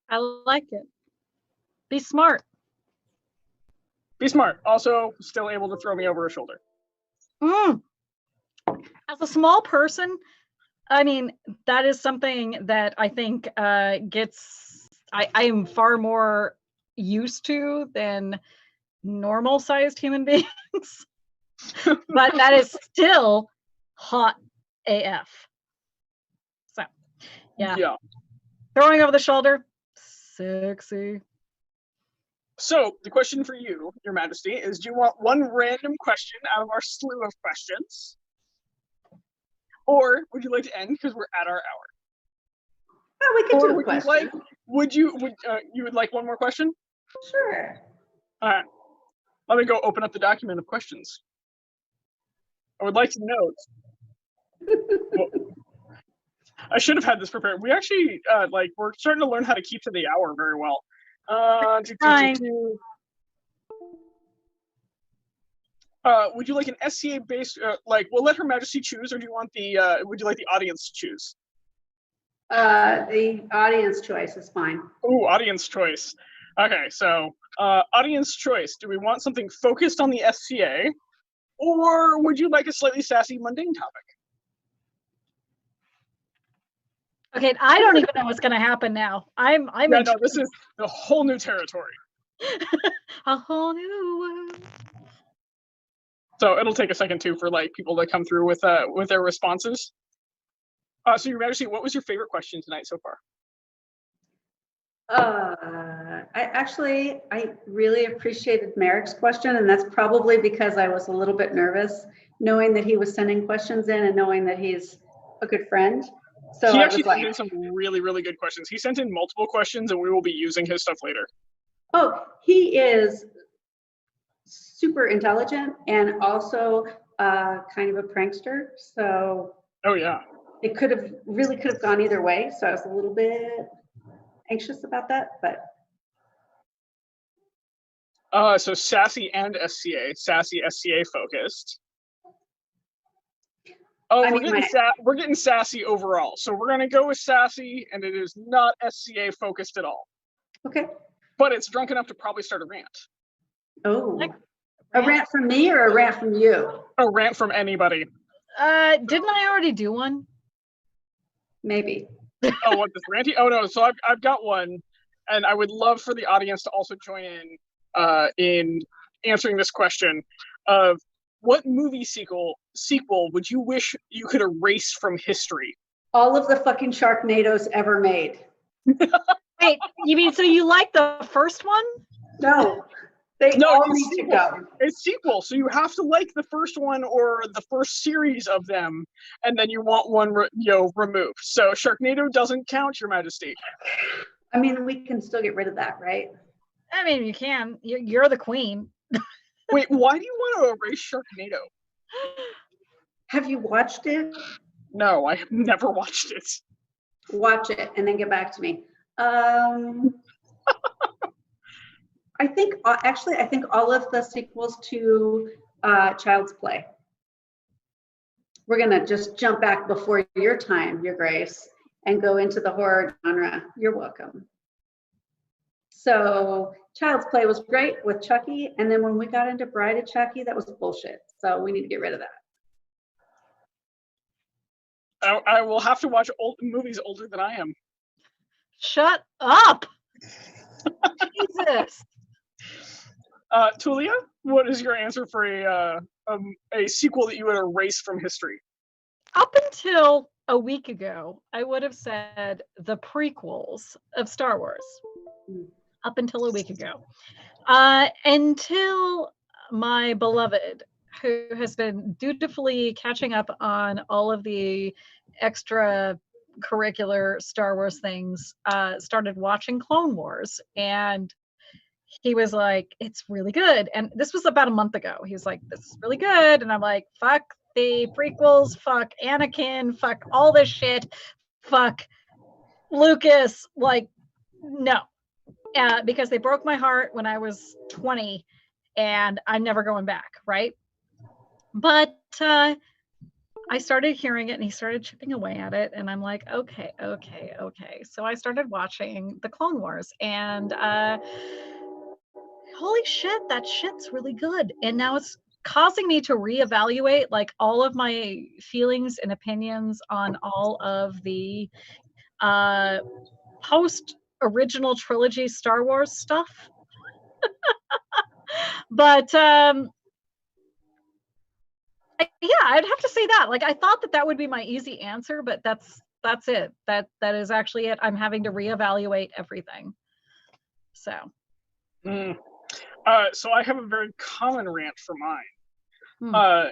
I like it. Be smart. Be smart. Also, still able to throw me over a shoulder. As a small person, I mean, that is something that I think I am far more used to than normal sized human beings. But that is still hot AF. So, yeah. Throwing over the shoulder, sexy. So the question for you, Your Majesty, is do you want one random question out of our slew of questions? Or would you like to end because we're at our hour? Oh, we could do a question. Would you like one more question? Sure. All right. Let me go open up the document of questions. I would like to note. I should have had this prepared. We actually we're starting to learn how to keep to the hour very well. Would you like an SCA based we'll let Her Majesty choose, or do you want would you like the audience to choose? The audience choice is fine. Ooh, audience choice. Okay, so audience choice. Do we want something focused on the SCA, or would you like a slightly sassy, mundane topic? Okay, I don't even know what's going to happen now. I'm no, this is a whole new territory. A whole new world. So it'll take a second too for like people to come through with their responses. So Your Majesty, what was your favorite question tonight so far? I really appreciated Merrick's question, and that's probably because I was a little bit nervous knowing that he was sending questions in and knowing that he's a good friend. So he actually sent in some really, really good questions. He sent in multiple questions, and we will be using his stuff later. Oh, he is super intelligent and also kind of a prankster. So. Oh yeah. It really could have gone either way. So I was a little bit anxious about that, but. So Sassy and SCA, Sassy SCA focused. Oh, we're getting sassy overall. So we're gonna go with sassy, and it is not SCA focused at all. Okay. But it's drunk enough to probably start a rant. Oh, a rant from me or a rant from you? A rant from anybody. Didn't I already do one? Maybe. Oh, what, this ranty? Oh no, so I've got one, and I would love for the audience to also join in answering this question of what movie sequel would you wish you could erase from history? All of the fucking Sharknadoes ever made. Wait, you mean so you like the first one? No, they all need to go. It's sequel, so you have to like the first one or the first series of them, and then you want one removed. So Sharknado doesn't count, Your Majesty. I mean, we can still get rid of that, right? I mean, you can. You're the queen. Wait, why do you want to erase Sharknado? Have you watched it? No, I have never watched it. Watch it and then get back to me. I think all of the sequels to Child's Play. We're gonna just jump back before your time, Your Grace, and go into the horror genre. You're welcome. So Child's Play was great with Chucky, and then when we got into Bride of Chucky, that was bullshit. So we need to get rid of that. I will have to watch old movies older than I am. Shut up. Jesus. Tulia, what is your answer for a sequel that you would erase from history? Up until a week ago, I would have said the prequels of Star Wars. Up until a week ago. Until my beloved, who has been dutifully catching up on all of the extra curricular Star Wars things, started watching Clone Wars, and he was like, it's really good. And this was about a month ago. He was like, this is really good. And I'm like, fuck the prequels, fuck Anakin, fuck all this shit, fuck Lucas. Like, no. Because they broke my heart when I was 20 and I'm never going back, right? But I started hearing it and he started chipping away at it. And I'm like, okay. So I started watching the Clone Wars and holy shit, that shit's really good. And now it's causing me to reevaluate like all of my feelings and opinions on all of the post original trilogy Star Wars stuff. But yeah, I'd have to say that. Like I thought that would be my easy answer, but that's it. That is actually it. I'm having to reevaluate everything. So. So I have a very common rant for mine.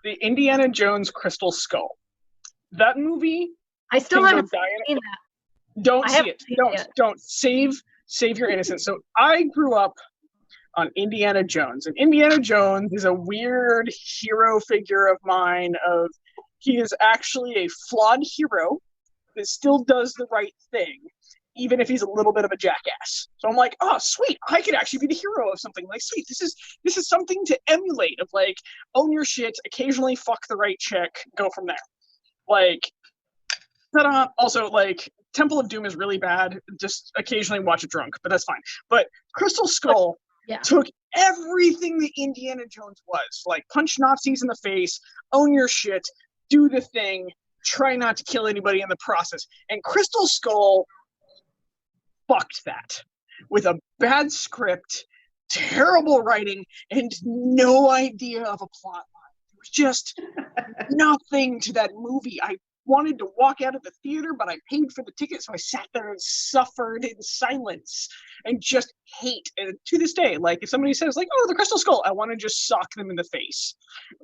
The Indiana Jones Crystal Skull. That movie. I still haven't seen that. Don't see it. Don't save your innocence. So I grew up on Indiana Jones, and Indiana Jones is a weird hero figure of mine. He is actually a flawed hero that still does the right thing, even if he's a little bit of a jackass. So I'm like, oh, sweet, I could actually be the hero of something. Like, sweet, this is something to emulate, of like, own your shit, occasionally fuck the right chick, go from there. Like, ta-da. Also, like, Temple of Doom is really bad. Just occasionally watch it drunk, but that's fine. But Crystal Skull took everything that Indiana Jones was. Like, punch Nazis in the face, own your shit, do the thing, try not to kill anybody in the process. And Crystal Skull fucked that with a bad script, terrible writing, and no idea of a plot line. There was just nothing to that movie. I wanted to walk out of the theater, but I paid for the ticket, so I sat there and suffered in silence and just hate. And to this day, like, if somebody says, like, oh, the Crystal Skull, I want to just sock them in the face.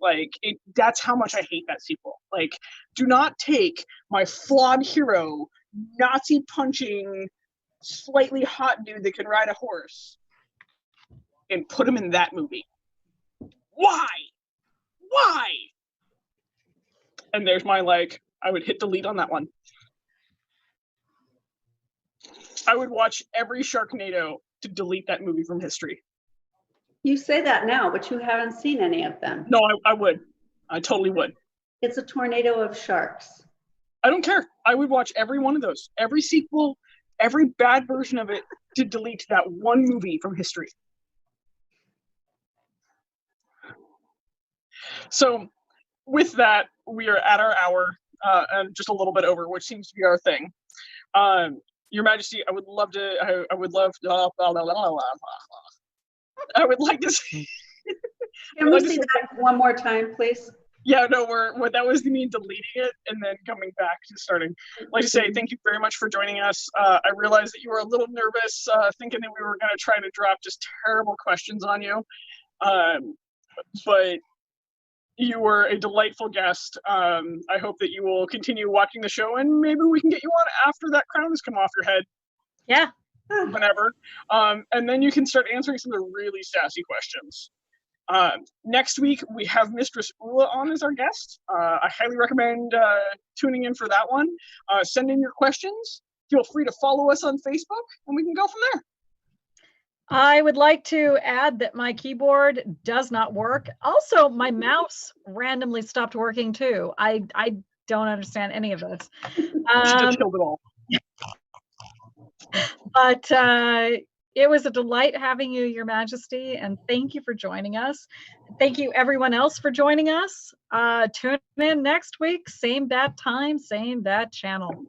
Like, that's how much I hate that sequel. Like, do not take my flawed hero, Nazi punching, slightly hot dude that can ride a horse and put him in that movie. Why? And there's my, like, I would hit delete on that one. I would watch every Sharknado to delete that movie from history. You say that now, but you haven't seen any of them. No, I would. I totally would. It's a tornado of sharks. I don't care. I would watch every one of those. Every sequel, every bad version of it to delete that one movie from history. So with that, we are at our hour and just a little bit over, which seems to be our thing. Your Majesty, I would love to, I would like to see. Can we see that one more time, please? Yeah, no, that was me deleting it and then coming back to starting. I'd like to say thank you very much for joining us. I realized that you were a little nervous, thinking that we were going to try to drop just terrible questions on you. But you were a delightful guest. I hope that you will continue watching the show, and maybe we can get you on after that crown has come off your head. Yeah. Whenever. And then you can start answering some of the really sassy questions. Next week, we have Mistress Ula on as our guest. I highly recommend tuning in for that one. Send in your questions. Feel free to follow us on Facebook, and we can go from there. I would like to add that my keyboard does not work. Also, my mouse randomly stopped working too. I don't understand any of this. She just killed it all. But it was a delight having you, Your Majesty, and thank you for joining us. Thank you everyone else for joining us. Tune in next week, same bat time, same bat channel.